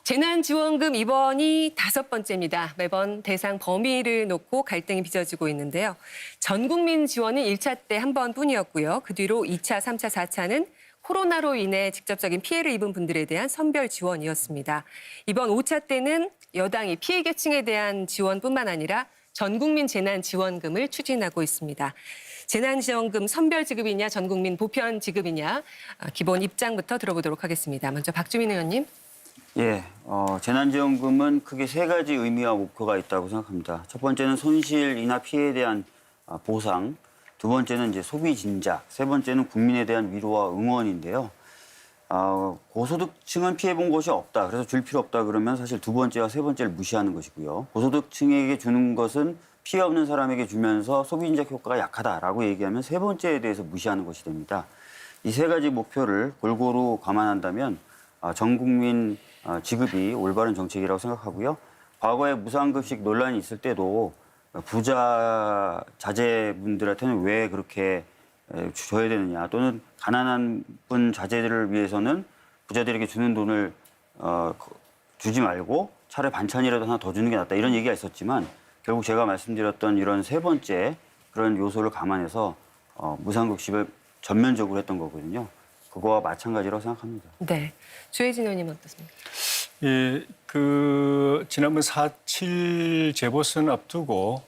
재난지원금 이번이 5번째입니다. 매번 대상 범위를 놓고 갈등이 빚어지고 있는데요. 전 국민 지원은 1차 때 한 번뿐이었고요. 그 뒤로 2차, 3차, 4차는 코로나로 인해 직접적인 피해를 입은 분들에 대한 선별 지원이었습니다. 이번 5차 때는 여당이 피해 계층에 대한 지원뿐만 아니라 전 국민 재난지원금을 추진하고 있습니다. 재난지원금 선별 지급이냐 전 국민 보편 지급이냐 기본 입장부터 들어보도록 하겠습니다. 먼저 박주민 의원님. 예, 재난지원금은 크게 3가지 의미와 목표가 있다고 생각합니다. 첫 번째는 손실이나 피해에 대한 보상, 두 번째는 이제 소비 진작, 세 번째는 국민에 대한 위로와 응원인데요. 고소득층은 피해본 것이 없다, 그래서 줄 필요 없다 그러면 사실 두 번째와 세 번째를 무시하는 것이고요. 고소득층에게 주는 것은 피해 없는 사람에게 주면서 소비 진작 효과가 약하다라고 얘기하면 세 번째에 대해서 무시하는 것이 됩니다. 이 3가지 목표를 골고루 감안한다면 전 국민 지급이 올바른 정책이라고 생각하고요. 과거에 무상급식 논란이 있을 때도 부자 자제분들한테는 왜 그렇게 줘야 되느냐, 또는 가난한 분 자제들을 위해서는 부자들에게 주는 돈을 주지 말고 차라리 반찬이라도 하나 더 주는 게 낫다, 이런 얘기가 있었지만 결국 제가 말씀드렸던 이런 세 번째 그런 요소를 감안해서 무상급식을 전면적으로 했던 거거든요. 그거와 마찬가지라고 생각합니다. 네, 주혜진 의원님 어떻습니까? 예, 지난번 4.7 재보선 앞두고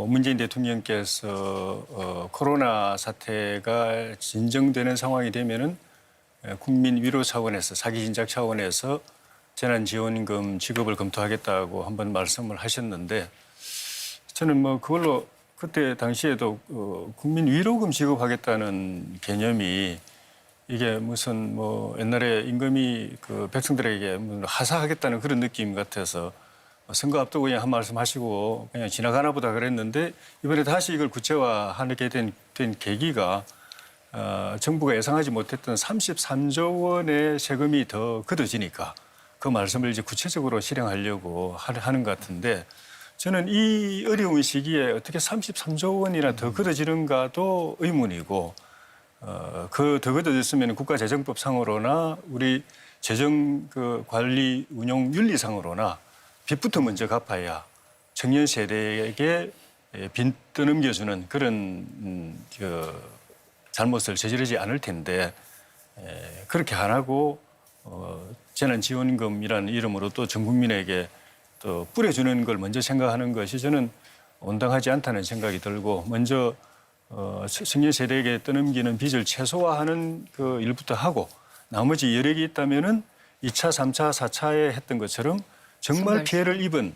문재인 대통령께서 코로나 사태가 진정되는 상황이 되면은 국민 위로 차원에서 사기 진작 차원에서 재난지원금 지급을 검토하겠다고 한번 말씀을 하셨는데, 저는 그걸로 그때 당시에도 국민 위로금 지급하겠다는 개념이 이게 무슨 옛날에 임금이 백성들에게 하사하겠다는 그런 느낌 같아서 선거 앞두고 그냥 한 말씀 하시고 그냥 지나가나 보다 그랬는데, 이번에 다시 이걸 구체화하게 된 계기가 정부가 예상하지 못했던 33조 원의 세금이 더 걷어지니까 그 말씀을 이제 구체적으로 실행하려고 하는 것 같은데, 저는 이 어려운 시기에 어떻게 33조 원이나 더 걷어지는가도 의문이고, 더 걷어졌으면 국가재정법상으로나 우리 재정 관리 운용 윤리상으로나 빚부터 먼저 갚아야 청년 세대에게 빚 떠넘겨주는 그런 잘못을 저지르지 않을 텐데, 그렇게 안 하고 재난지원금이라는 이름으로 또 전 국민에게 또 뿌려주는 걸 먼저 생각하는 것이 저는 온당하지 않다는 생각이 들고, 먼저 청년 세대에게 떠넘기는 빚을 최소화하는 그 일부터 하고, 나머지 여력이 있다면은 2차, 3차, 4차에 했던 것처럼 정말 피해를 입은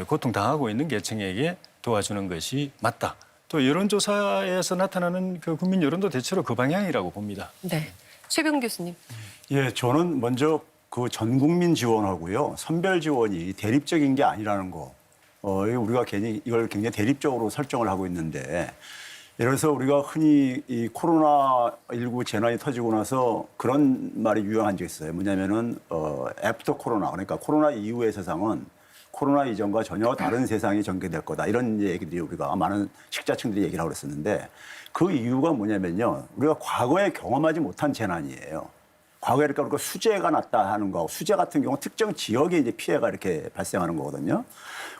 고통당하고 있는 계층에게 도와주는 것이 맞다. 또 여론조사에서 나타나는 그 국민 여론도 대체로 그 방향이라고 봅니다. 네, 최병 교수님. 예, 저는 먼저 그 전 국민 지원하고요, 선별 지원이 대립적인 게 아니라는 거. 우리가 괜히 이걸 굉장히 대립적으로 설정을 하고 있는데, 예를 들어서 우리가 흔히 이 코로나19 재난이 터지고 나서 그런 말이 유행한 적이 있어요. 뭐냐면은 애프터 코로나, 그러니까 코로나 이후의 세상은 코로나 이전과 전혀 다른 세상이 전개될 거다, 이런 얘기들이 우리가 많은 식자층들이 얘기를 하고 그랬었는데, 그 이유가 뭐냐면요, 우리가 과거에 경험하지 못한 재난이에요. 과거에 그러니까 우리가 수재가 났다 하는 거, 수재 같은 경우 특정 지역에 이제 피해가 이렇게 발생하는 거거든요.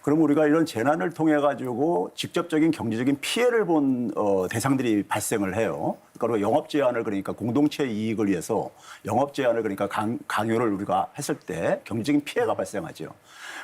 그럼 우리가 이런 재난을 통해 가지고 직접적인 경제적인 피해를 본 대상들이 발생을 해요. 그러니까 우리가 영업 제한을, 그러니까 공동체 이익을 위해서 영업 제한을, 그러니까 강요를 우리가 했을 때 경제적인 피해가 발생하죠.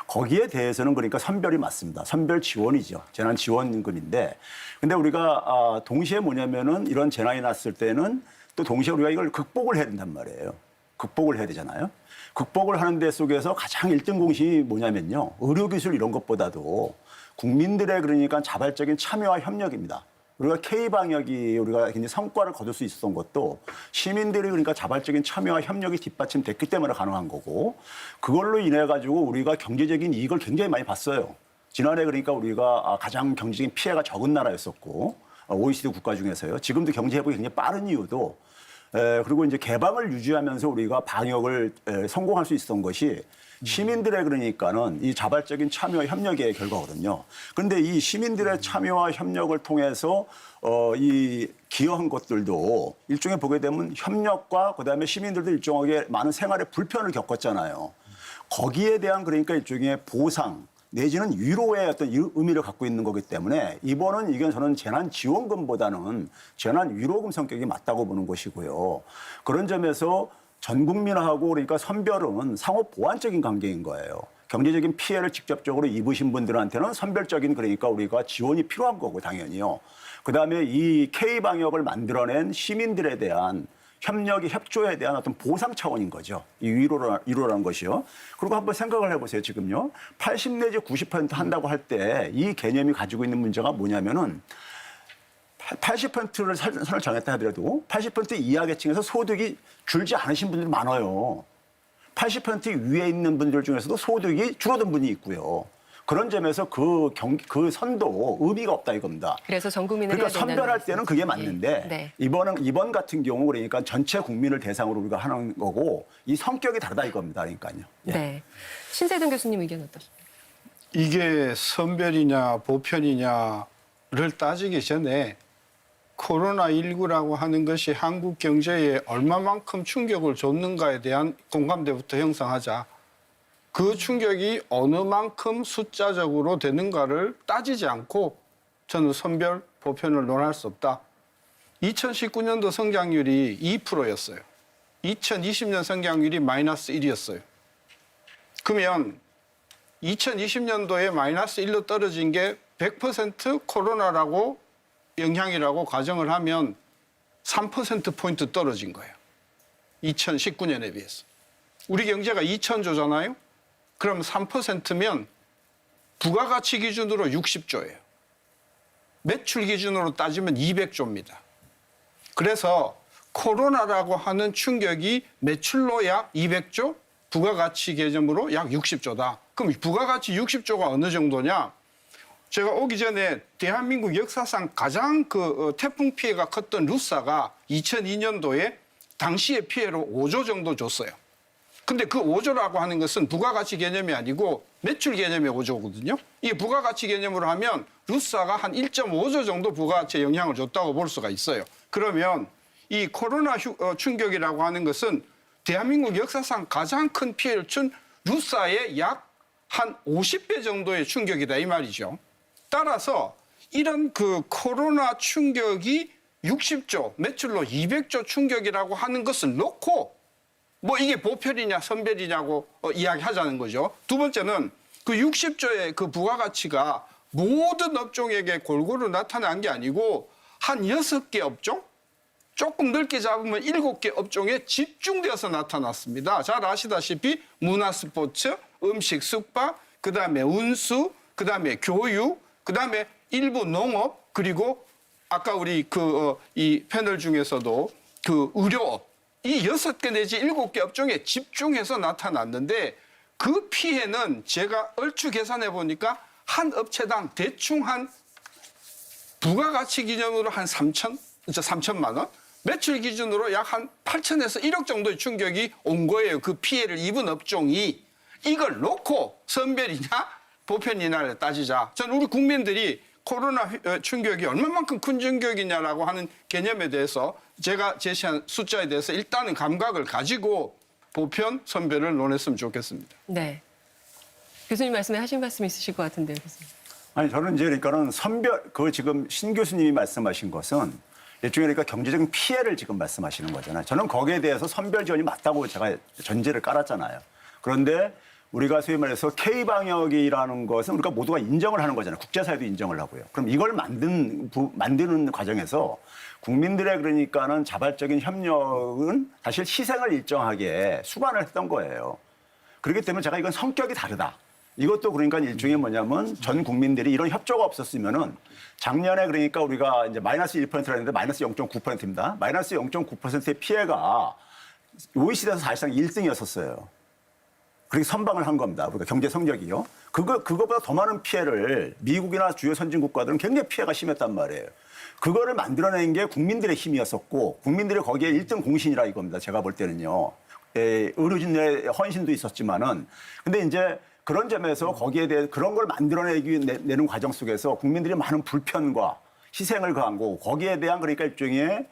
거기에 대해서는 그러니까 선별이 맞습니다. 선별 지원이죠. 재난 지원금인데, 근데 우리가 동시에 뭐냐면은 이런 재난이 났을 때는 또 동시에 우리가 이걸 극복을 해야 된단 말이에요. 극복을 해야 되잖아요. 극복을 하는 데 속에서 가장 1등 공신이 뭐냐면요, 의료기술 이런 것보다도 국민들의 그러니까 자발적인 참여와 협력입니다. 우리가 K방역이 우리가 굉장히 성과를 거둘 수 있었던 것도 시민들이 그러니까 자발적인 참여와 협력이 뒷받침됐기 때문에 가능한 거고, 그걸로 인해 가지고 우리가 경제적인 이익을 굉장히 많이 봤어요. 지난해 그러니까 우리가 가장 경제적인 피해가 적은 나라였었고, OECD 국가 중에서요. 지금도 경제 회복이 굉장히 빠른 이유도, 그리고 이제 개방을 유지하면서 우리가 방역을 성공할 수 있었던 것이 시민들의 그러니까는 이 자발적인 참여와 협력의 결과거든요. 그런데 이 시민들의 참여와 협력을 통해서 이 기여한 것들도 일종의 보게 되면 협력과 그다음에 시민들도 일종하게 많은 생활의 불편을 겪었잖아요. 거기에 대한 그러니까 일종의 보상 내지는 위로의 어떤 의미를 갖고 있는 거기 때문에 이번은 이건 저는 재난지원금보다는 재난위로금 성격이 맞다고 보는 것이고요. 그런 점에서 전 국민하고 그러니까 선별은 상호 보완적인 관계인 거예요. 경제적인 피해를 직접적으로 입으신 분들한테는 선별적인 그러니까 우리가 지원이 필요한 거고 당연히요. 그다음에 이 K방역을 만들어낸 시민들에 대한 협조에 대한 어떤 보상 차원인 거죠. 이 위로라는 것이요. 그리고 한번 생각을 해보세요. 지금요. 80 내지 90% 한다고 할 때 이 개념이 가지고 있는 문제가 뭐냐면은 80%를 선을 정했다 하더라도 80% 이하 계층에서 소득이 줄지 않으신 분들이 많아요. 80% 위에 있는 분들 중에서도 소득이 줄어든 분이 있고요. 그런 점에서 그 선도 의미가 없다 이겁니다. 그래서 전 국민을 그러니까 해야 된다는 선별할 때는 그게 맞는데 네. 이번 같은 경우 그러니까 전체 국민을 대상으로 우리가 하는 거고 이 성격이 다르다 이겁니다. 그러니까요. 예. 네. 신세동 교수님 의견 어떠십니까? 이게 선별이냐 보편이냐를 따지기 전에 코로나19라고 하는 것이 한국 경제에 얼마만큼 충격을 줬는가에 대한 공감대부터 형성하자. 그 충격이 어느 만큼 숫자적으로 되는가를 따지지 않고 저는 선별, 보편을 논할 수 없다. 2019년도 성장률이 2%였어요. 2020년 성장률이 마이너스 1이었어요. 그러면 2020년도에 마이너스 1로 떨어진 게 100% 코로나라고 영향이라고 가정을 하면 3%포인트 떨어진 거예요. 2019년에 비해서. 우리 경제가 2,000조잖아요. 그럼 3%면 부가가치 기준으로 60조예요. 매출 기준으로 따지면 200조입니다. 그래서 코로나라고 하는 충격이 매출로 약 200조, 부가가치 개념으로 약 60조다. 그럼 부가가치 60조가 어느 정도냐? 제가 오기 전에 대한민국 역사상 가장 태풍 피해가 컸던 루사가 2002년도에 당시의 피해로 5조 정도 줬어요. 근데 그 5조라고 하는 것은 부가가치 개념이 아니고 매출 개념의 5조거든요. 이 부가가치 개념으로 하면 루사가 한 1.5조 정도 부가가치에 영향을 줬다고 볼 수가 있어요. 그러면 이 코로나 충격이라고 하는 것은 대한민국 역사상 가장 큰 피해를 준 루사의 약 한 50배 정도의 충격이다 이 말이죠. 따라서 이런 코로나 충격이 60조, 매출로 200조 충격이라고 하는 것을 놓고 뭐 이게 보편이냐 선별이냐고 이야기하자는 거죠. 두 번째는 그 60조의 그 부가가치가 모든 업종에게 골고루 나타난 게 아니고 한 6개 업종? 조금 넓게 잡으면 7개 업종에 집중되어서 나타났습니다. 잘 아시다시피 문화스포츠, 음식, 숙박, 그다음에 운수, 그다음에 교육, 그다음에 일부 농업, 그리고 아까 우리 이 패널 중에서도 의료업, 이 6개 내지 7개 업종에 집중해서 나타났는데 그 피해는 제가 얼추 계산해 보니까 한 업체당 대충 한 부가가치 기준으로 한 3천만 원, 매출 기준으로 약 한 8천에서 1억 정도의 충격이 온 거예요. 그 피해를 입은 업종이. 이걸 놓고 선별이냐 보편이냐를 따지자. 저는 우리 국민들이 코로나 충격이 얼마만큼 큰 충격이냐라고 하는 개념에 대해서 제가 제시한 숫자에 대해서 일단은 감각을 가지고 보편, 선별을 논했으면 좋겠습니다. 네. 교수님 말씀에 하신 말씀 있으실 것 같은데요, 교수님. 아니 저는 이제 그러니까는 선별 지금 신 교수님이 말씀하신 것은 일종의 그러니까 경제적인 피해를 지금 말씀하시는 거잖아요. 저는 거기에 대해서 선별 지원이 맞다고 제가 전제를 깔았잖아요. 그런데 우리가 소위 말해서 K방역이라는 것은 우리가 모두가 인정을 하는 거잖아요. 국제사회도 인정을 하고요. 그럼 이걸 만드는 과정에서 국민들의 그러니까는 자발적인 협력은 사실 희생을 일정하게 수반을 했던 거예요. 그렇기 때문에 제가 이건 성격이 다르다. 이것도 그러니까 일종의 뭐냐면 전 국민들이 이런 협조가 없었으면은 작년에 그러니까 우리가 이제 마이너스 1%라는데 마이너스 0.9%입니다. 마이너스 0.9%의 피해가 OECD에서 사실상 1등이었었어요. 그렇게 선방을 한 겁니다. 우리가 경제 성적이요. 그거보다 더 많은 피해를 미국이나 주요 선진 국가들은 굉장히 피해가 심했단 말이에요. 그거를 만들어낸 게 국민들의 힘이었었고 국민들이 거기에 1등 공신이라 이겁니다. 제가 볼 때는요. 의료진의 헌신도 있었지만은 근데 이제 그런 점에서 거기에 대해 그런 걸 만들어내는 과정 속에서 국민들이 많은 불편과 희생을 가한 거고 거기에 대한 그러니까 일종의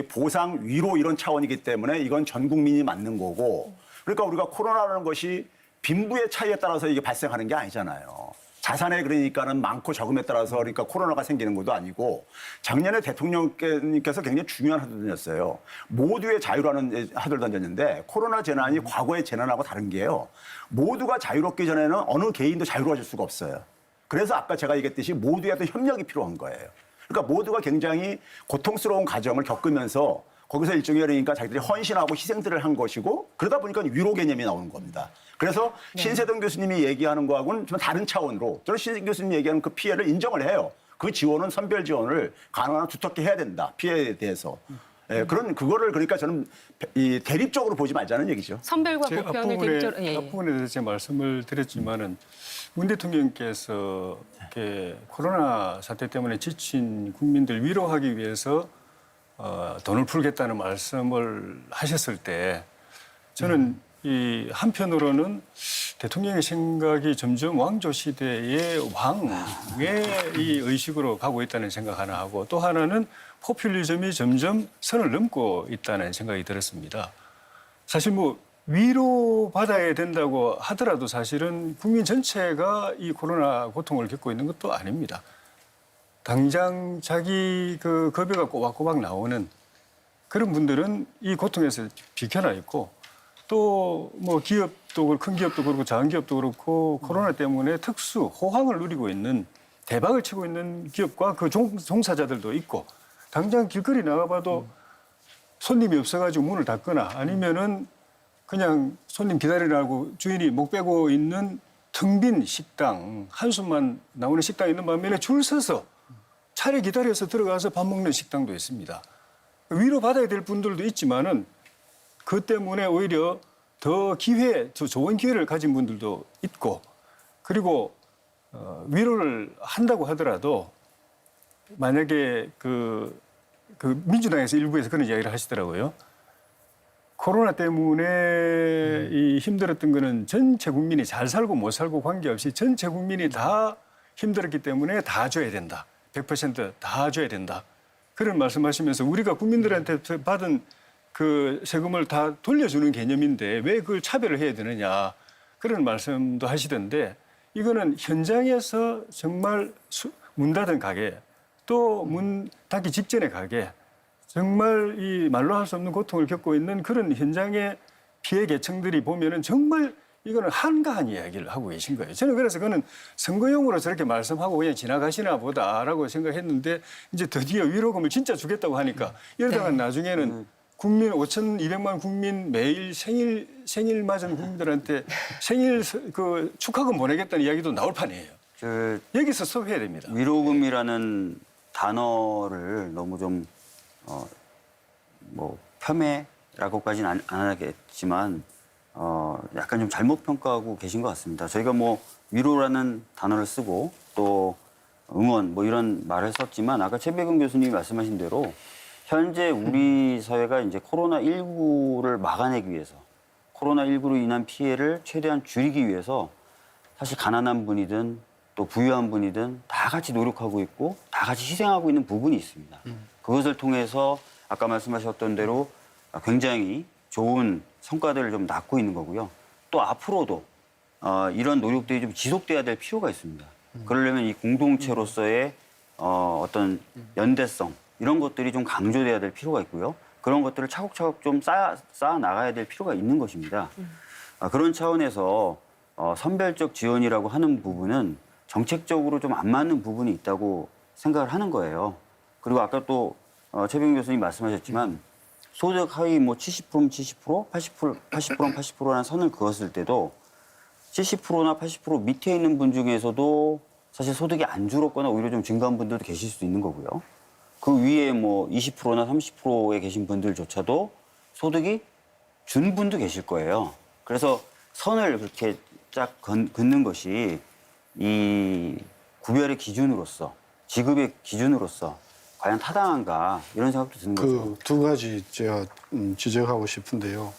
보상, 위로 이런 차원이기 때문에 이건 전 국민이 맞는 거고 그러니까 우리가 코로나라는 것이 빈부의 차이에 따라서 이게 발생하는 게 아니잖아요. 자산에 그러니까는 많고 적음에 따라서 그러니까 코로나가 생기는 것도 아니고 작년에 대통령께서 굉장히 중요한 화두 던졌어요. 모두의 자유라는 화두를 던졌는데 코로나 재난이 과거의 재난하고 다른 게요. 모두가 자유롭기 전에는 어느 개인도 자유로워질 수가 없어요. 그래서 아까 제가 얘기했듯이 모두의 어떤 협력이 필요한 거예요. 그러니까 모두가 굉장히 고통스러운 과정을 겪으면서 거기서 일종의 그러니까 자기들이 헌신하고 희생들을 한 것이고 그러다 보니까 위로 개념이 나오는 겁니다. 그래서 신세동 교수님이 얘기하는 거하고는 좀 다른 차원으로 저는 신세동 교수님이 얘기하는 그 피해를 인정을 해요. 그 지원은 선별 지원을 가능한 두텁게 해야 된다. 피해에 대해서. 예, 그런 그거를 그러니까 저는 이 대립적으로 보지 말자는 얘기죠. 선별과 제가 보편을 대립적으로 앞부분에 대해서 제가 말씀을 드렸지만은 문 대통령께서 이렇게 코로나 사태 때문에 지친 국민들 위로하기 위해서 돈을 풀겠다는 말씀을 하셨을 때 저는 이 한편으로는 대통령의 생각이 점점 왕조 시대의 왕의 이 의식으로 가고 있다는 생각 하나 하고 또 하나는 포퓰리즘이 점점 선을 넘고 있다는 생각이 들었습니다. 사실 뭐 위로받아야 된다고 하더라도 사실은 국민 전체가 이 코로나 고통을 겪고 있는 것도 아닙니다. 당장 자기 그 급여가 꼬박꼬박 나오는 그런 분들은 이 고통에서 비켜나 있고 또 뭐 기업도 큰 기업도 그렇고 작은 기업도 그렇고 코로나 때문에 특수 호황을 누리고 있는 대박을 치고 있는 기업과 그 종사자들도 있고 당장 길거리 나가봐도 손님이 없어가지고 문을 닫거나 아니면은 그냥 손님 기다리라고 주인이 목 빼고 있는 텅 빈 식당 한숨만 나오는 식당이 있는 반면에 줄 서서 차례 기다려서 들어가서 밥 먹는 식당도 있습니다. 위로받아야 될 분들도 있지만은 그 때문에 오히려 더 좋은 기회를 가진 분들도 있고 그리고 위로를 한다고 하더라도 만약에 그 민주당에서 일부에서 그런 이야기를 하시더라고요. 코로나 때문에 이 힘들었던 거는 전체 국민이 잘 살고 못 살고 관계없이 전체 국민이 다 힘들었기 때문에 다 줘야 된다. 100%다 줘야 된다. 그런 말씀하시면서 우리가 국민들한테 받은 그 세금을 다 돌려주는 개념인데 왜 그걸 차별을 해야 되느냐 그런 말씀도 하시던데 이거는 현장에서 정말 문 닫은 가게 또 문 닫기 직전의 가게 정말 이 말로 할 수 없는 고통을 겪고 있는 그런 현장의 피해 계층들이 보면은 정말 이거는 한가한 이야기를 하고 계신 거예요. 저는 그래서 그거는 선거용으로 저렇게 말씀하고 그냥 지나가시나 보다라고 생각했는데 이제 드디어 위로금을 진짜 주겠다고 하니까 이러다가 나중에는 국민 5,200만 국민 매일 생일 맞은 국민들한테 생일 그 축하금 보내겠다는 이야기도 나올 판이에요. 여기서 스톱해야 됩니다. 위로금이라는 단어를 너무 좀 뭐 폄훼라고까지는 안 하겠지만 약간 좀 잘못 평가하고 계신 것 같습니다. 저희가 뭐 위로라는 단어를 쓰고 또 응원 뭐 이런 말을 썼지만 아까 최백은 교수님이 말씀하신 대로 현재 우리 사회가 이제 코로나19를 막아내기 위해서 코로나19로 인한 피해를 최대한 줄이기 위해서 사실 가난한 분이든 또 부유한 분이든 다 같이 노력하고 있고 다 같이 희생하고 있는 부분이 있습니다. 그것을 통해서 아까 말씀하셨던 대로 굉장히 좋은 성과들을 좀 낳고 있는 거고요. 또 앞으로도 이런 노력들이 좀 지속돼야 될 필요가 있습니다. 그러려면 이 공동체로서의 어떤 연대성 이런 것들이 좀 강조돼야 될 필요가 있고요. 그런 것들을 차곡차곡 좀 쌓아 나가야 될 필요가 있는 것입니다. 그런 차원에서 선별적 지원이라고 하는 부분은 정책적으로 좀 안 맞는 부분이 있다고 생각을 하는 거예요. 그리고 아까 또 최병 교수님 말씀하셨지만 소득 하위 뭐 70%면 70%, 80%면 80%라는 선을 그었을 때도 70%나 80% 밑에 있는 분 중에서도 사실 소득이 안 줄었거나 오히려 좀 증가한 분들도 계실 수 있는 거고요. 그 위에 뭐 20%나 30%에 계신 분들조차도 소득이 준 분도 계실 거예요. 그래서 선을 그렇게 쫙 긋는 것이 이 구별의 기준으로서 지급의 기준으로서 과연 타당한가 이런 생각도 드는 거죠. 그 두 가지 제가 지적하고 싶은데요.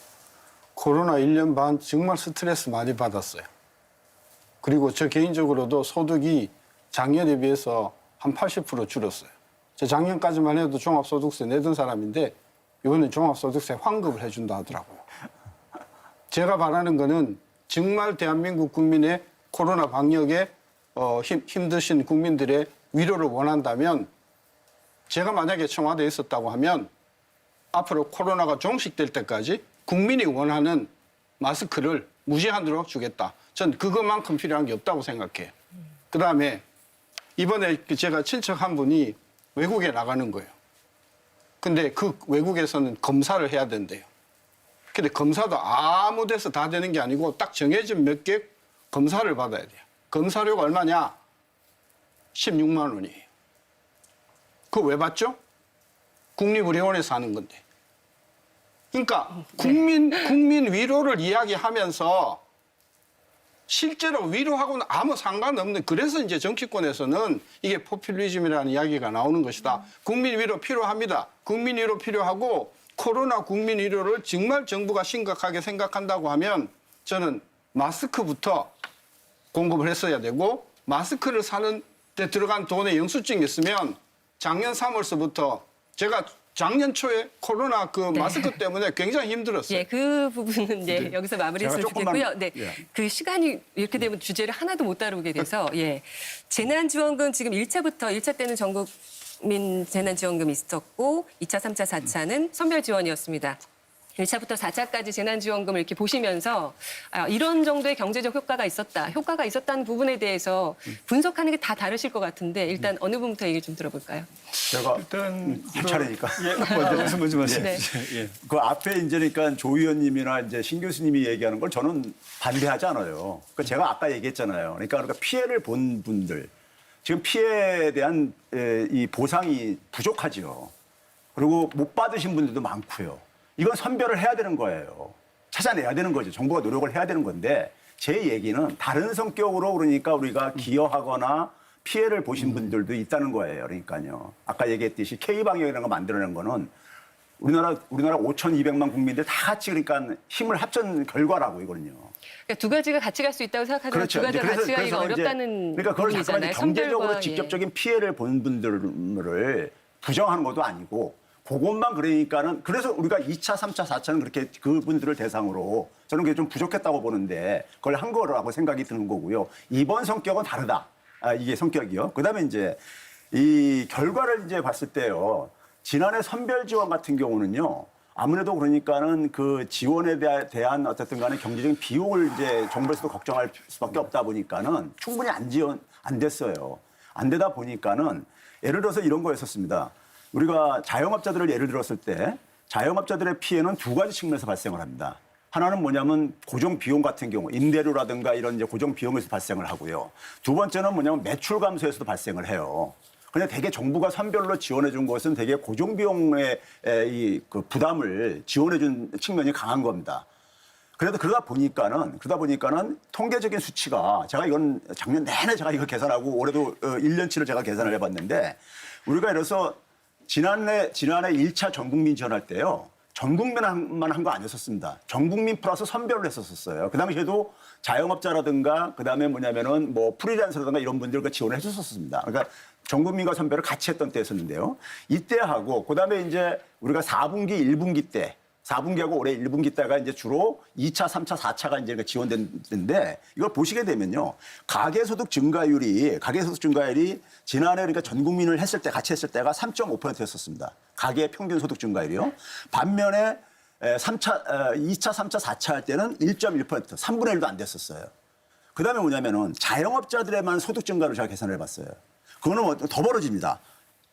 코로나 1년 반 정말 스트레스 많이 받았어요. 그리고 저 개인적으로도 소득이 작년에 비해서 한 80% 줄었어요. 저 작년까지만 해도 종합소득세 내던 사람인데 이번엔 종합소득세 환급을 해준다 하더라고요. 제가 바라는 거는 정말 대한민국 국민의 코로나 방역에 힘드신 국민들의 위로를 원한다면 제가 만약에 청와대에 있었다고 하면 앞으로 코로나가 종식될 때까지 국민이 원하는 마스크를 무제한으로 주겠다. 전 그것만큼 필요한 게 없다고 생각해요. 그다음에 이번에 제가 친척 한 분이 외국에 나가는 거예요. 근데 그 외국에서는 검사를 해야 된대요. 근데 검사도 아무 데서 다 되는 게 아니고 딱 정해진 몇 개 검사를 받아야 돼요. 검사료가 얼마냐? 16만 원이에요. 그거 왜 받죠? 국립의료원에서 하는 건데. 그러니까 국민 위로를 이야기하면서 실제로 위로하고는 아무 상관없는, 그래서 이제 정치권에서는 이게 포퓰리즘이라는 이야기가 나오는 것이다. 국민 위로 필요합니다. 국민 위로 필요하고 코로나 국민 위로를 정말 정부가 심각하게 생각한다고 하면 저는 마스크부터 공급을 했어야 되고, 마스크를 사는 데 들어간 돈의 영수증이 있으면 작년 3월서부터 제가 작년 초에 코로나 그 마스크 때문에 굉장히 힘들었어요. 예, 그 부분은 여기서 마무리했으면 제가 조금만, 좋겠고요. 네, 예. 그 시간이 이렇게 되면 주제를 하나도 못 다루게 돼서 재난지원금 지금 1차 때는 전국민 재난지원금이 있었고 2차, 3차, 4차는 선별 지원이었습니다. 1차부터 4차까지 재난지원금을 이렇게 보시면서 이런 정도의 경제적 효과가 있었다는 부분에 대해서 분석하는 게 다 다르실 것 같은데 일단 어느 부분부터 얘기 좀 들어볼까요? 제가 일단 할 차례니까. 먼저 말씀해 네. 주세요. 예. 그 앞에 이제 그러니까 조 의원님이나 이제 신 교수님이 얘기하는 걸 저는 반대하지 않아요. 그 제가 아까 얘기했잖아요. 그러니까 피해를 본 분들, 지금 피해에 대한 이 보상이 부족하죠. 그리고 못 받으신 분들도 많고요. 이건 선별을 해야 되는 거예요. 찾아내야 되는 거죠. 정부가 노력을 해야 되는 건데 제 얘기는 다른 성격으로 그러니까 우리가 기여하거나 피해를 보신 분들도 있다는 거예요. 그러니까요. 아까 얘기했듯이 K방역이라는 거 만들어낸 거는 우리나라 5,200만 국민들 다 같이 그러니까 힘을 합친 결과라고 이거는요. 그러니까 두 가지가 같이 갈 수 있다고 생각하지만 두 가지가 같이 가기가 어렵다는 그러니까 그걸 부분이잖아요. 잠깐만 경제적으로 선별과, 직접적인 피해를 본 분들을 부정하는 것도 아니고 그것만 그러니까는 그래서 우리가 2차, 3차, 4차는 그렇게 그분들을 대상으로 저는 그게 좀 부족했다고 보는데 그걸 한 거라고 생각이 드는 거고요. 이번 성격은 다르다. 이게 성격이요. 그다음에 이제 이 결과를 이제 봤을 때요. 지난해 선별 지원 같은 경우는요. 아무래도 그러니까는 그 지원에 대한 어쨌든 간에 경제적인 비용을 이제 정부에서도 걱정할 수밖에 없다 보니까는 충분히 안 됐어요. 안 되다 보니까는 예를 들어서 이런 거였었습니다. 우리가 자영업자들을 예를 들었을 때 자영업자들의 피해는 두 가지 측면에서 발생을 합니다. 하나는 뭐냐면 고정 비용 같은 경우 임대료라든가 이런 이제 고정 비용에서 발생을 하고요. 두 번째는 뭐냐면 매출 감소에서도 발생을 해요. 그냥 대개 정부가 선별로 지원해 준 것은 대개 고정 비용의 그 부담을 지원해 준 측면이 강한 겁니다. 그래도 그러다 보니까는 통계적인 수치가 제가 이건 작년 내내 제가 이거 계산하고 올해도 1년치를 제가 계산을 해봤는데 우리가 이래서 지난해 1차 전국민 지원할 때요. 전국민만 한 거 아니었었습니다. 전국민 플러스 선별을 했었어요. 그 당시에도 자영업자라든가 그다음에 뭐냐면은 뭐 프리랜서라든가 이런 분들과 지원을 해줬었습니다. 그러니까 전국민과 선별을 같이 했던 때였었는데요. 이때 하고 그다음에 이제 우리가 4분기, 1분기 때 4분기하고 올해 1분기 때가 이제 주로 2차, 3차, 4차가 이제 지원됐는데 이걸 보시게 되면요. 가계소득 증가율이 지난해 그러니까 전 국민을 했을 때 같이 했을 때가 3.5%였었습니다. 가계 평균 소득 증가율이요. 반면에 2차, 3차, 4차 할 때는 1.1%, 3분의 1도 안 됐었어요. 그다음에 뭐냐면은 자영업자들에만 소득 증가를 제가 계산을 해봤어요. 그거는 더 벌어집니다.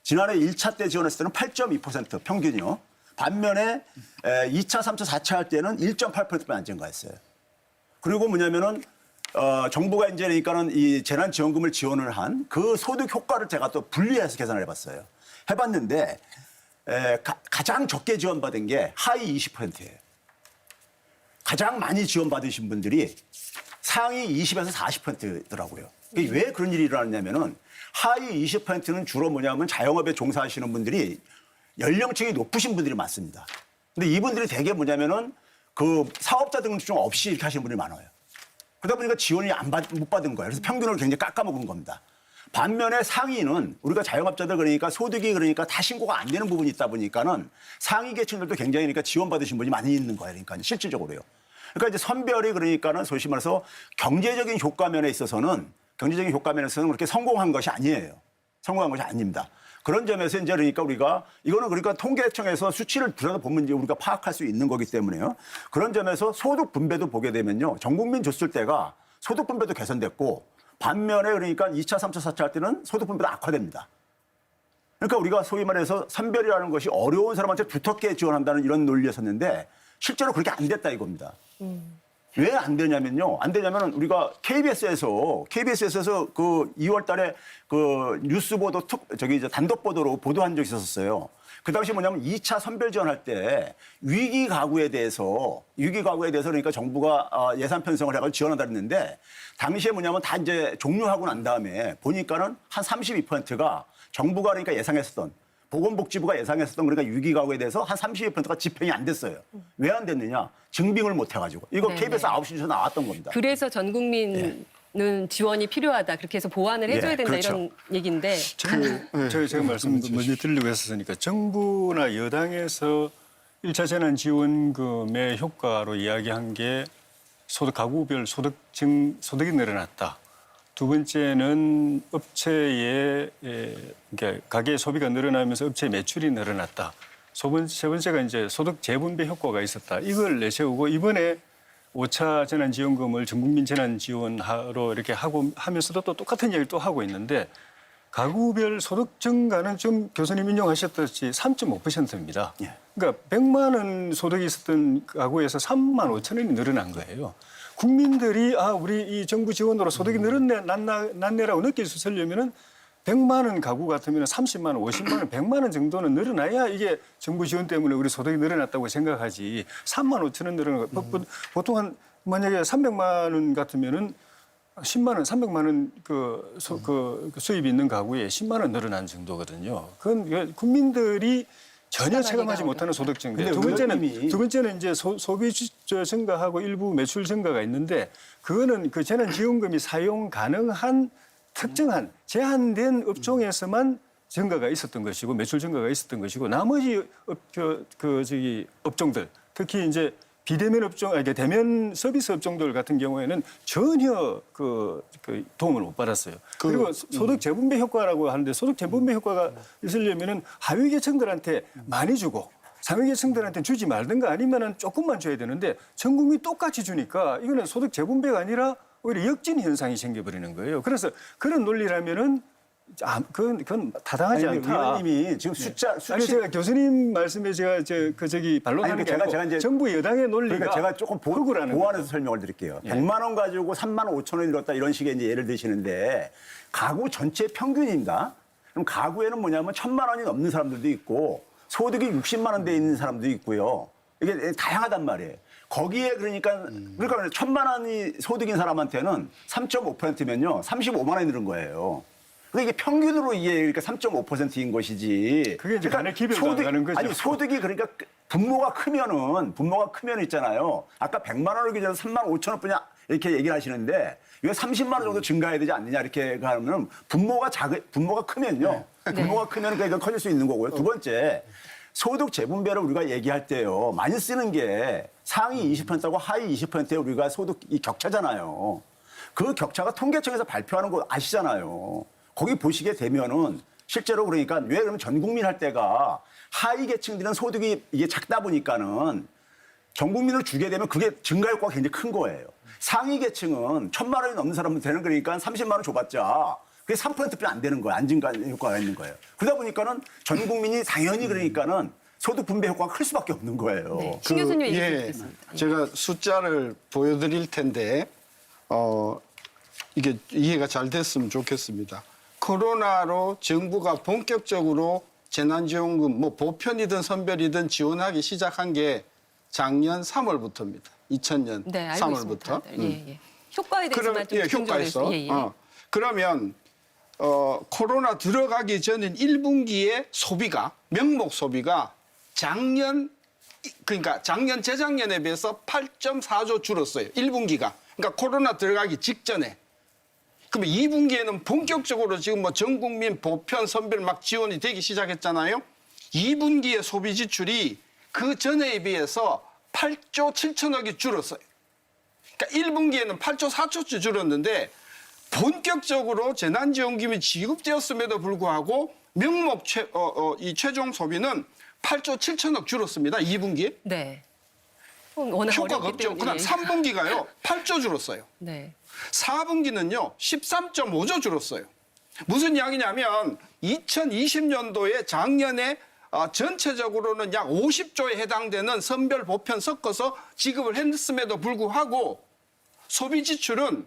지난해 1차 때 지원했을 때는 8.2% 평균이요. 반면에 2차, 3차, 4차 할 때는 1.8%만 안 증가했어요. 그리고 뭐냐면은 정부가 이제 그러니까는 이 재난지원금을 지원을 한 그 소득 효과를 제가 또 분리해서 계산을 해봤어요. 해봤는데 가장 적게 지원받은 게 하위 20%예요. 가장 많이 지원받으신 분들이 상위 20에서 40%더라고요. 왜 그런 일이 일어났냐면은 하위 20%는 주로 뭐냐면 자영업에 종사하시는 분들이 연령층이 높으신 분들이 많습니다. 근데 이분들이 대개 뭐냐면은 그 사업자 등록증 없이 이렇게 하시는 분들이 많아요. 그러다 보니까 지원이 못 받은 거예요. 그래서 평균을 굉장히 깎아먹은 겁니다. 반면에 상위는 우리가 자영업자들 그러니까 소득이 그러니까 다 신고가 안 되는 부분이 있다 보니까는 상위 계층들도 굉장히 그러니까 지원받으신 분이 많이 있는 거예요. 그러니까 실질적으로요. 그러니까 이제 선별이 그러니까는 소위 말해서 경제적인 효과 면에 있어서는 그렇게 성공한 것이 아니에요. 성공한 것이 아닙니다. 그런 점에서 이제 그러니까 우리가 이거는 그러니까 통계청에서 수치를 들여다보면 이제 우리가 파악할 수 있는 거기 때문에요. 그런 점에서 소득 분배도 보게 되면요. 전 국민 줬을 때가 소득 분배도 개선됐고 반면에 그러니까 2차, 3차, 4차 할 때는 소득 분배도 악화됩니다. 그러니까 우리가 소위 말해서 선별이라는 것이 어려운 사람한테 두텁게 지원한다는 이런 논리였었는데 실제로 그렇게 안 됐다 이겁니다. 왜 안 되냐면요. 안 되냐면 우리가 KBS에서 그 2월 달에 그 뉴스 보도 단독 보도로 보도한 적이 있었어요. 그 당시 뭐냐면 2차 선별 지원할 때 위기 가구에 대해서 그러니까 정부가 예산 편성을 해가지고 지원한다 했는데 당시에 뭐냐면 다 이제 종료하고 난 다음에 보니까는 한 32%가 정부가 그러니까 예상했었던 보건복지부가 예상했었던 그러니까 위기 가구에 대해서 한 32%가 집행이 안 됐어요. 왜 안 됐느냐? 증빙을 못 해가지고. 이거 네네. KBS 9시 뉴스에 나왔던 겁니다. 그래서 전 국민은 지원이 필요하다. 그렇게 해서 보완을 해줘야 된다 그렇죠. 이런 얘기인데. 제가 말씀 먼저 드리려고 했었으니까 정부나 여당에서 1차 재난지원금의 효과로 이야기한 게 가구별 소득이 늘어났다. 두 번째는 업체의 그러니까 가계 소비가 늘어나면서 업체 매출이 늘어났다. 세 번째가 이제 소득 재분배 효과가 있었다. 이걸 내세우고 이번에 5차 재난지원금을 전국민 재난지원하러 이렇게 하면서도 또 똑같은 얘기를 또 하고 있는데 가구별 소득 증가는 좀 교수님 인용하셨듯이 3.5%입니다. 예. 그러니까 100만 원 소득이 있었던 가구에서 3만 5천 원이 늘어난 거예요. 국민들이 우리 이 정부 지원으로 소득이 났네라고 느낄 수 있으려면은 100만 원 가구 같으면 30만 원, 50만 원, 100만 원 정도는 늘어나야 이게 정부 지원 때문에 우리 소득이 늘어났다고 생각하지. 3만 5천 원 늘어난 거. 보통 한 만약에 300만 원 같으면은 10만 원, 300만 원 그 수입이 있는 가구에 10만 원 늘어난 정도거든요. 그건 국민들이 전혀 체감하지 못하는 소득 증가. 두 번째는 이제 소비 증가하고 일부 매출 증가가 있는데 그거는 그 재난지원금이 사용 가능한 특정한 제한된 업종에서만 증가가 있었던 것이고 매출 증가가 있었던 것이고 나머지 업종들 특히 이제 비대면 업종, 대면 서비스 업종들 같은 경우에는 전혀 그 도움을 못 받았어요. 그리고 소득 재분배 효과라고 하는데 소득 재분배 효과가 있으려면은 하위 계층들한테 많이 주고 상위 계층들한테 주지 말든가 아니면은 조금만 줘야 되는데 전 국민 똑같이 주니까 이거는 소득 재분배가 아니라 오히려 역진 현상이 생겨버리는 거예요. 그래서 그런 논리라면은 그건 타당하지 않다. 의원님이 지금 아니 제가 교수님 말씀에 제가 반론하는 게 아니고 제가 정부 여당의 논리가 그러니까 제가 조금 보완해서 설명을 드릴게요. 500만 원 가지고 3만 5천 원이 늘었다 이런 식의 이제 예를 드시는데 가구 전체 평균입니다. 그럼 가구에는 뭐냐면 1,000만 원이 넘는 사람들도 있고 소득이 60만 원대 있는 사람도 있고요. 이게 다양하단 말이에요. 거기에 그러니까 1,000만 원이 소득인 사람한테는 3.5%면요 35만 원이 늘은 거예요. 그러니까 이게 평균으로 이게 그러니까 3.5%인 것이지. 그게 이제 간의 기별도 안 가는 거죠. 아니 소득이 그러니까 분모가 크면 있잖아요. 아까 100만 원을 기준으로 3만 5천 원뿐이야 이렇게 얘기를 하시는데 왜 30만 원 정도 증가해야 되지 않느냐 이렇게 하면 분모가 크면요. 분모가 크면 그러니까 커질 수 있는 거고요. 두 번째 소득 재분배를 우리가 얘기할 때요. 많이 쓰는 게 상위 20%하고 하위 20%의 우리가 소득이 격차잖아요. 그 격차가 통계청에서 발표하는 거 아시잖아요. 거기 보시게 되면은 실제로 그러니까 왜 그러면 전 국민 할 때가 하위 계층들은 소득이 이게 작다 보니까는 전 국민을 주게 되면 그게 증가 효과가 굉장히 큰 거예요. 상위 계층은 1,000만 원이 넘는 사람한테는 그러니까 30만 원 줘봤자 그게 3%뿐이 안 되는 거예요. 안 증가 효과가 있는 거예요. 그러다 보니까는 전 국민이 당연히 그러니까는 소득 분배 효과가 클 수밖에 없는 거예요. 네. 신 교수님 얘기 듣겠습니다. 제가 숫자를 보여드릴 텐데 이게 이해가 잘 됐으면 좋겠습니다. 코로나로 정부가 본격적으로 재난지원금 뭐 보편이든 선별이든 지원하기 시작한 게 작년 3월부터입니다. 2000년 네, 알고 3월부터. 있습니다. 예. 효과에 대해서만 좀 효과에서. 예. 그러면 코로나 들어가기 전인 1분기의 소비가 명목 소비가 작년 재작년에 비해서 8.4조 줄었어요. 1분기가. 그러니까 코로나 들어가기 직전에. 그러면 2분기에는 본격적으로 지금 뭐 전 국민 보편 선별 막 지원이 되기 시작했잖아요. 2분기의 소비 지출이 그 전에 비해서 8조 7천억이 줄었어요. 그러니까 1분기에는 8조 4초째 줄었는데 본격적으로 재난지원금이 지급되었음에도 불구하고 명목 이 최종 소비는 8조 7천억 줄었습니다. 2분기에. 네. 워낙 효과가 어렵기 없죠. 때문에. 그다음 3분기가요. 8조 줄었어요. 네. 4분기는요. 13.5조 줄었어요. 무슨 이야기냐면 2020년도에 작년에 전체적으로는 약 50조에 해당되는 선별 보편 섞어서 지급을 했음에도 불구하고 소비 지출은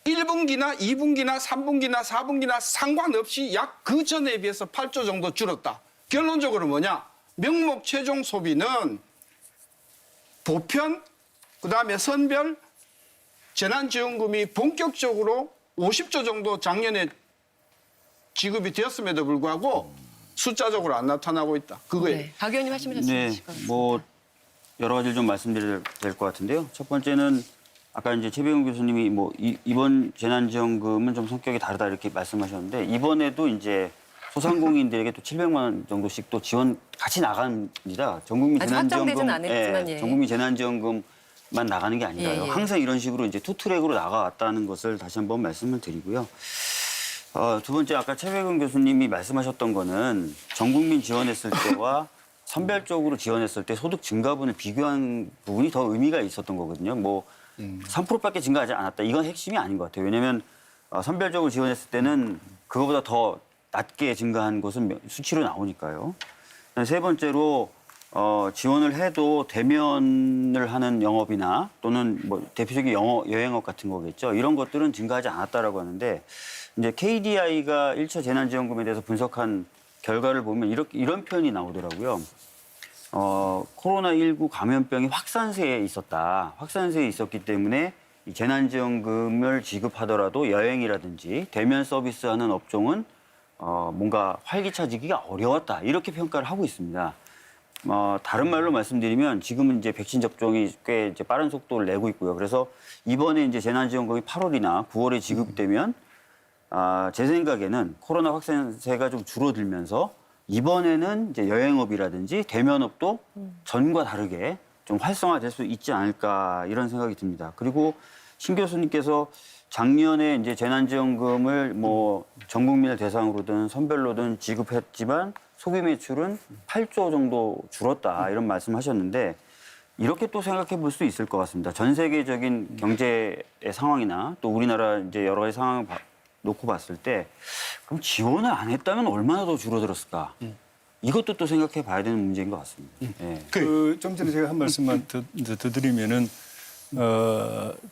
1분기나 2분기나 3분기나 4분기나 상관없이 약 그 전에 비해서 8조 정도 줄었다. 결론적으로 뭐냐? 명목 최종 소비는 보편, 그다음에 선별, 재난지원금이 본격적으로 50조 정도 작년에 지급이 되었음에도 불구하고 숫자적으로 안 나타나고 있다. 그거예요. 네. 박 의원님 하시면 네, 뭐 여러 가지를 좀 말씀드려야 될 것 같은데요. 첫 번째는 아까 이제 최백운 교수님이 뭐 이번 재난지원금은 좀 성격이 다르다 이렇게 말씀하셨는데 이번에도 이제 소상공인들에게 또 700만 원 정도씩 또 지원 같이 나갑니다. 전국민 아직 확정되진 재난지원금, 않았지만, 예. 전국민 재난지원금만 나가는 게 아니라요. 예, 예. 항상 이런 식으로 이제 투트랙으로 나가왔다는 것을 다시 한번 말씀을 드리고요. 두 번째 아까 최백운 교수님이 말씀하셨던 거는 전국민 지원했을 때와 선별적으로 지원했을 때 소득 증가분을 비교한 부분이 더 의미가 있었던 거거든요. 뭐 3%밖에 증가하지 않았다. 이건 핵심이 아닌 것 같아요. 왜냐하면 선별적으로 지원했을 때는 그거보다 더 낮게 증가한 것은 수치로 나오니까요. 세 번째로 지원을 해도 대면을 하는 영업이나 또는 뭐 대표적인 여행업 같은 거겠죠. 이런 것들은 증가하지 않았다라고 하는데 이제 KDI가 1차 재난지원금에 대해서 분석한 결과를 보면 이런 표현이 나오더라고요. 코로나19 감염병이 확산세에 있었다. 확산세에 있었기 때문에 이 재난지원금을 지급하더라도 여행이라든지 대면 서비스하는 업종은 뭔가 활기차지기가 어려웠다. 이렇게 평가를 하고 있습니다. 다른 말로 말씀드리면 지금은 이제 백신 접종이 꽤 이제 빠른 속도를 내고 있고요. 그래서 이번에 이제 재난지원금이 8월이나 9월에 지급되면 제 생각에는 코로나 확산세가 좀 줄어들면서 이번에는 이제 여행업이라든지 대면업도 전과 다르게 좀 활성화될 수 있지 않을까 이런 생각이 듭니다. 그리고 신 교수님께서 작년에 이제 재난지원금을 뭐 전 국민을 대상으로든 선별로든 지급했지만 소비 매출은 8조 정도 줄었다 이런 말씀하셨는데 이렇게 또 생각해 볼 수 있을 것 같습니다. 전 세계적인 경제의 상황이나 또 우리나라 이제 여러 가지 상황을 놓고 봤을 때 그럼 지원을 안 했다면 얼마나 더 줄어들었을까? 이것도 또 생각해 봐야 되는 문제인 것 같습니다. 네. 좀 전에 제가 한 말씀만 더 드리면은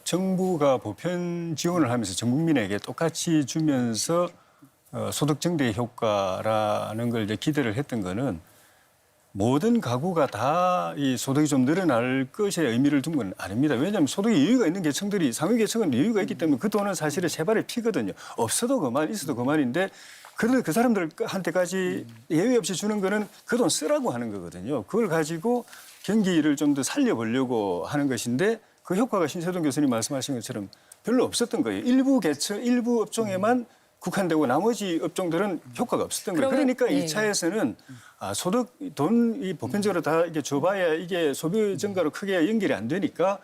정부가 보편 지원을 하면서 전 국민에게 똑같이 주면서 소득 증대 효과라는 걸 이제 기대를 했던 거는 모든 가구가 다 이 소득이 좀 늘어날 것에 의미를 둔 건 아닙니다. 왜냐하면 소득에 여유가 있는 계층들이 상위 계층은 여유가 있기 때문에 그 돈은 사실은 세 발에 피거든요. 없어도 그만, 있어도 그만인데 그래도 그 사람들한테까지 예외 없이 주는 거는 그 돈 쓰라고 하는 거거든요. 그걸 가지고 경기를 좀 더 살려보려고 하는 것인데 그 효과가 신세동 교수님 말씀하신 것처럼 별로 없었던 거예요. 일부 계층, 일부 업종에만 국한되고 나머지 업종들은 효과가 없었던 거예요. 그러니까 예. 2차에서는 소득, 돈이 보편적으로 다 이게 줘봐야 이게 소비 증가로 크게 연결이 안 되니까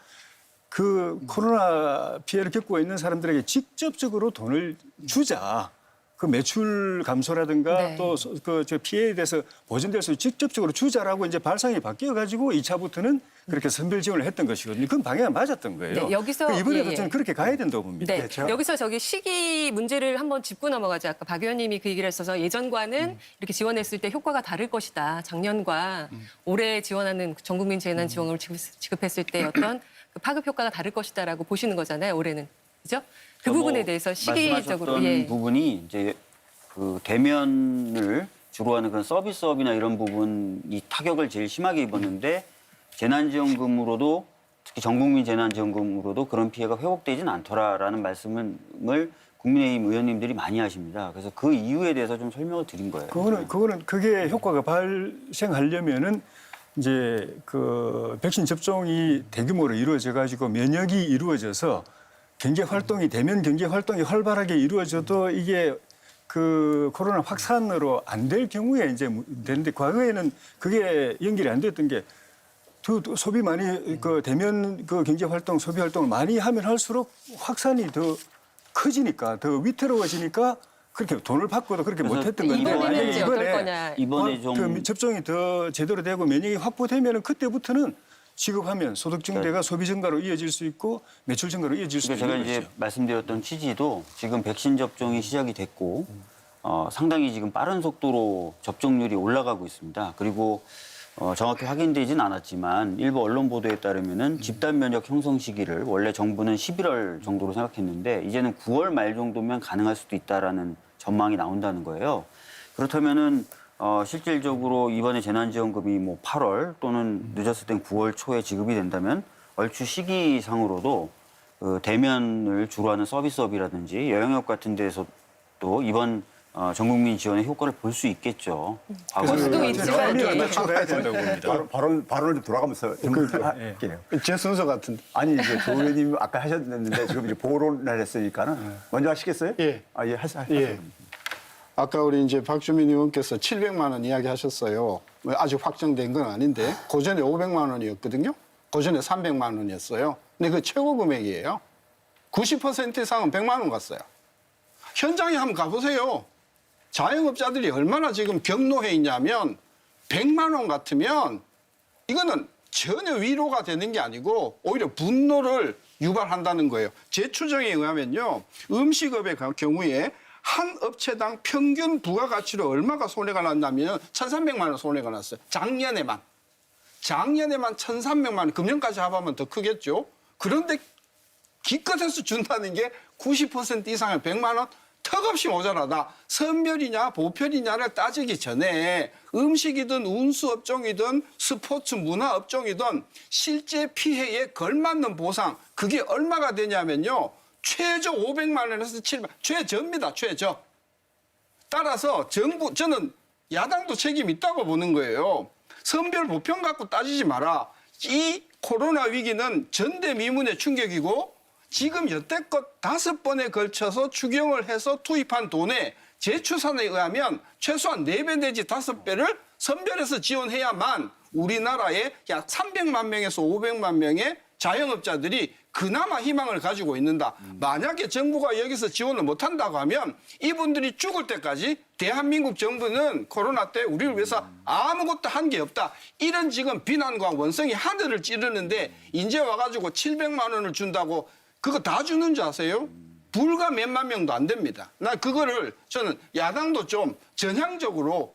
그 코로나 피해를 겪고 있는 사람들에게 직접적으로 돈을 주자. 그 매출 감소라든가 네. 또 그 피해에 대해서 보전될 수 직접적으로 주자라고 이제 발상이 바뀌어 가지고 2차부터는 그렇게 선별 지원을 했던 것이거든요. 그건 방향이 맞았던 거예요. 네, 여기서 이번에도 예. 저는 그렇게 가야 된다고 봅니다. 네, 여기서 저기 시기 문제를 한번 짚고 넘어가자. 아까 박 의원님이 그 얘기를 했어서 예전과는 이렇게 지원했을 때 효과가 다를 것이다. 작년과 올해 지원하는 전국민 재난지원금을 지급했을 때 어떤 그 파급 효과가 다를 것이다라고 보시는 거잖아요. 올해는 그죠? 그 부분에 대해서 시기적으로 말씀하셨던 예. 부분이 이제 그 대면을 주로 하는 그런 서비스업이나 이런 부분이 타격을 제일 심하게 입었는데 재난지원금으로도 특히 전국민 재난지원금으로도 그런 피해가 회복되지는 않더라라는 말씀을 국민의힘 의원님들이 많이 하십니다. 그래서 그 이유에 대해서 좀 설명을 드린 거예요. 그게 효과가 발생하려면은 이제 그 백신 접종이 대규모로 이루어져 가지고 면역이 이루어져서 경제 활동이 대면 경제 활동이 활발하게 이루어져도 이게 그 코로나 확산으로 안 될 경우에 이제 되는데 과거에는 그게 연결이 안 됐던 게 더 소비 많이 그 대면 그 경제 활동, 소비 활동을 많이 하면 할수록 확산이 더 커지니까 더 위태로워지니까 그렇게 돈을 받고도 그렇게 그래서 못했던 건데 이번에는 만약에 이제 어떨 거냐. 이번에 좀 그 접종이 더 제대로 되고 면역이 확보되면 그때부터는 지급하면 소득 증대가 소비 증가로 이어질 수 있고 매출 증가로 이어질 수 그러니까 있는 제가 거죠. 이제 말씀드렸던 취지도 지금 백신 접종이 시작이 됐고 상당히 지금 빠른 속도로 접종률이 올라가고 있습니다. 그리고 정확히 확인되진 않았지만 일부 언론 보도에 따르면은 집단 면역 형성 시기를 원래 정부는 11월 정도로 생각했는데 이제는 9월 말 정도면 가능할 수도 있다라는 전망이 나온다는 거예요. 그렇다면은 실질적으로 이번에 재난지원금이 뭐 8월 또는 늦었을 땐 9월 초에 지급이 된다면 얼추 시기상으로도 그 대면을 주로 하는 서비스업이라든지 여행업 같은 데서도 이번 전국민 지원의 효과를 볼 수 있겠죠. 볼 수도 있지만 예. 맞춰가야 된다고 봅니다. 발언을 좀 돌아가면서 좀 할게요. 제 순서 같은데. 아니 이제 조 의원님 아까 하셨는데 지금 이제 보론을 했으니까는 먼저 하시겠어요? 예. 예, 하세요. 예. 아까 우리 이제 박주민 의원께서 700만 원 이야기하셨어요. 아직 확정된 건 아닌데 고전에 500만 원이었거든요. 고전에 300만 원이었어요. 근데 그 최고 금액이에요. 90% 이상은 100만 원 갔어요. 현장에 한번 가보세요. 자영업자들이 얼마나 지금 격노해 있냐면 100만 원 같으면 이거는 전혀 위로가 되는 게 아니고 오히려 분노를 유발한다는 거예요. 제 추정에 의하면요. 음식업의 경우에 한 업체당 평균 부가가치로 얼마가 손해가 났냐면 1,300만 원 손해가 났어요. 작년에만 1,300만 원, 금년까지 합하면 더 크겠죠. 그런데 기껏해서 준다는 게 90% 이상의 100만 원? 턱없이 모자라다. 선별이냐 보편이냐를 따지기 전에 음식이든 운수업종이든 스포츠 문화업종이든 실제 피해에 걸맞는 보상 그게 얼마가 되냐면요. 최저 500만 원에서 700만 원. 최저입니다. 최저. 따라서 정부 저는 야당도 책임 있다고 보는 거예요. 선별 보편 갖고 따지지 마라. 이 코로나 위기는 전대미문의 충격이고 지금 여태껏 5번에 걸쳐서 추경을 해서 투입한 돈에 제 추산에 의하면 최소한 4배 내지 5배를 선별해서 지원해야만 우리나라에 약 300만 명에서 500만 명의 자영업자들이 그나마 희망을 가지고 있는다. 만약에 정부가 여기서 지원을 못한다고 하면 이분들이 죽을 때까지 대한민국 정부는 코로나 때 우리를 위해서 아무것도 한 게 없다. 이런 지금 비난과 원성이 하늘을 찌르는데 이제 와가지고 700만 원을 준다고 그거 다 주는 줄 아세요? 불과 몇만 명도 안 됩니다. 나 그거를 저는 야당도 좀 전향적으로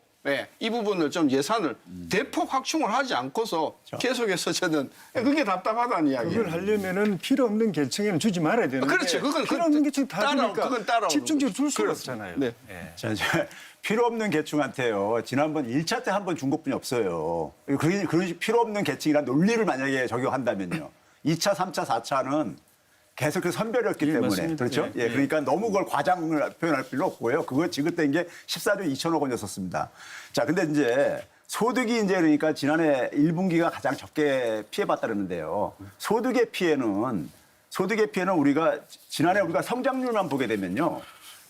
이 부분을 좀 예산을 대폭 확충을 하지 않고서 계속해서 저는 그게 답답하다는 이야기예요. 그걸 하려면은 필요 없는 계층에는 주지 말아야 되는데 그렇죠. 그건 필요 없는 계층 다 주니까 그건 따라오는 집중적으로 줄 수가 그렇습니다. 없잖아요. 네. 예. 자, 이제 필요 없는 계층한테요. 지난번 1차 때 한 번 준 것뿐이 없어요. 그런 필요 없는 계층이란 논리를 만약에 적용한다면요. 2차, 3차, 4차는 계속 그 선별이었기 예, 때문에. 맞습니다. 그렇죠? 예, 예, 그러니까 너무 그걸 과장을 표현할 필요 없고요. 그거 지급된 게 14조 2천억 원이었습니다. 자, 근데 이제 소득이 이제 그러니까 지난해 1분기가 가장 적게 피해봤다 그러는데요. 소득의 피해는 우리가 지난해 우리가 성장률만 보게 되면요.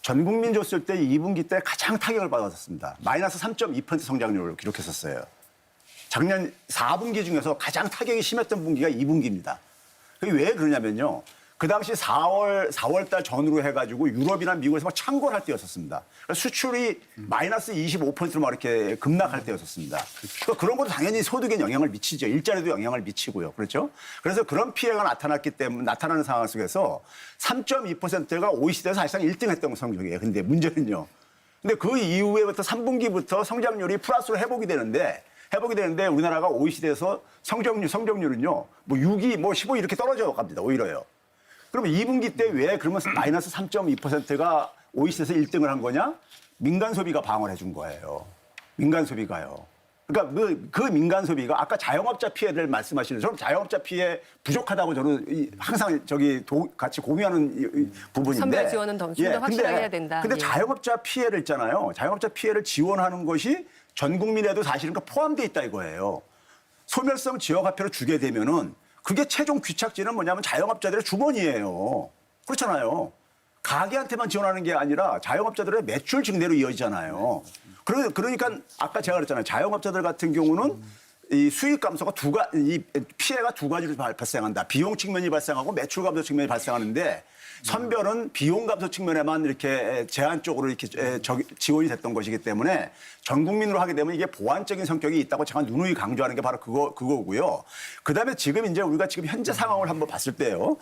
전 국민 줬을 때 2분기 때 가장 타격을 받았습니다. 마이너스 3.2% 성장률을 기록했었어요. 작년 4분기 중에서 가장 타격이 심했던 분기가 2분기입니다. 그게 왜 그러냐면요. 그 당시 4월 달 전후로 해가지고 유럽이나 미국에서 막 창궐 할 때였었습니다. 수출이 마이너스 25%로 막 이렇게 급락할 때였었습니다. 그러니까 그런 것도 당연히 소득에 영향을 미치죠. 일자리도 영향을 미치고요. 그렇죠? 그래서 그런 피해가 나타나는 상황 속에서 3.2%가 OECD에서 사실상 1등 했던 성적이에요. 근데 문제는요. 근데 그 이후에부터 3분기부터 성장률이 플러스로 회복이 되는데 우리나라가 OECD에서 성적률은요. 뭐 6위, 뭐 15위 이렇게 떨어져 갑니다. 오히려요. 그러면 2분기 때 왜 그러면 마이너스 3.2%가 OECD에서 1등을 한 거냐? 민간 소비가 방어를 해준 거예요. 민간 소비가요. 그러니까 그 민간 소비가 아까 자영업자 피해를 말씀하시는 저는 자영업자 피해 부족하다고 저는 항상 같이 공유하는 부분인데. 선별 지원은 좀 더 확실하게 해야 된다. 근데 예. 자영업자 피해를 있잖아요. 자영업자 피해를 지원하는 것이 전 국민에도 사실은 포함되어 있다 이거예요. 소멸성 지역화폐로 주게 되면은 그게 최종 귀착지는 뭐냐면 자영업자들의 주머니예요. 그렇잖아요. 가게한테만 지원하는 게 아니라 자영업자들의 매출 증대로 이어지잖아요. 그러니까 아까 제가 그랬잖아요. 자영업자들 같은 경우는 이 수익 감소가 이 피해가 두 가지로 발생한다. 비용 측면이 발생하고 매출 감소 측면이 발생하는데 선별은 비용 감소 측면에만 이렇게 제한적으로 이렇게 지원이 됐던 것이기 때문에 전 국민으로 하게 되면 이게 보완적인 성격이 있다고 제가 누누이 강조하는 게 바로 그거고요. 그다음에 지금 이제 우리가 지금 현재 상황을 한번 봤을 때요.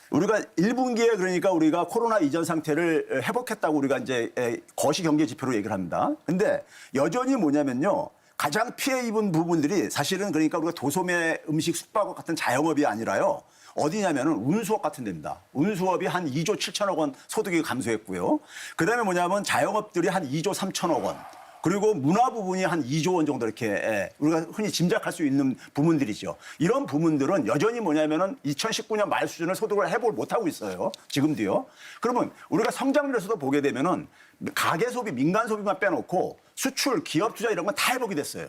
우리가 1분기에 그러니까 우리가 코로나 이전 상태를 회복했다고 우리가 이제 거시 경제 지표로 얘기를 합니다. 근데 여전히 뭐냐면요. 가장 피해 입은 부분들이 사실은 그러니까 우리가 도소매 음식 숙박업 같은 자영업이 아니라요. 어디냐면은 운수업 같은 데입니다. 운수업이 한 2조 7천억 원 소득이 감소했고요. 그다음에 뭐냐면 자영업들이 한 2조 3천억 원. 그리고 문화 부분이 한 2조 원 정도 이렇게 우리가 흔히 짐작할 수 있는 부분들이죠. 이런 부분들은 여전히 뭐냐면은 2019년 말 수준을 소득을 회복을 못하고 있어요. 지금도요. 그러면 우리가 성장률에서도 보게 되면은 가계 소비, 민간 소비만 빼놓고 수출, 기업 투자 이런 건 다 회복이 됐어요.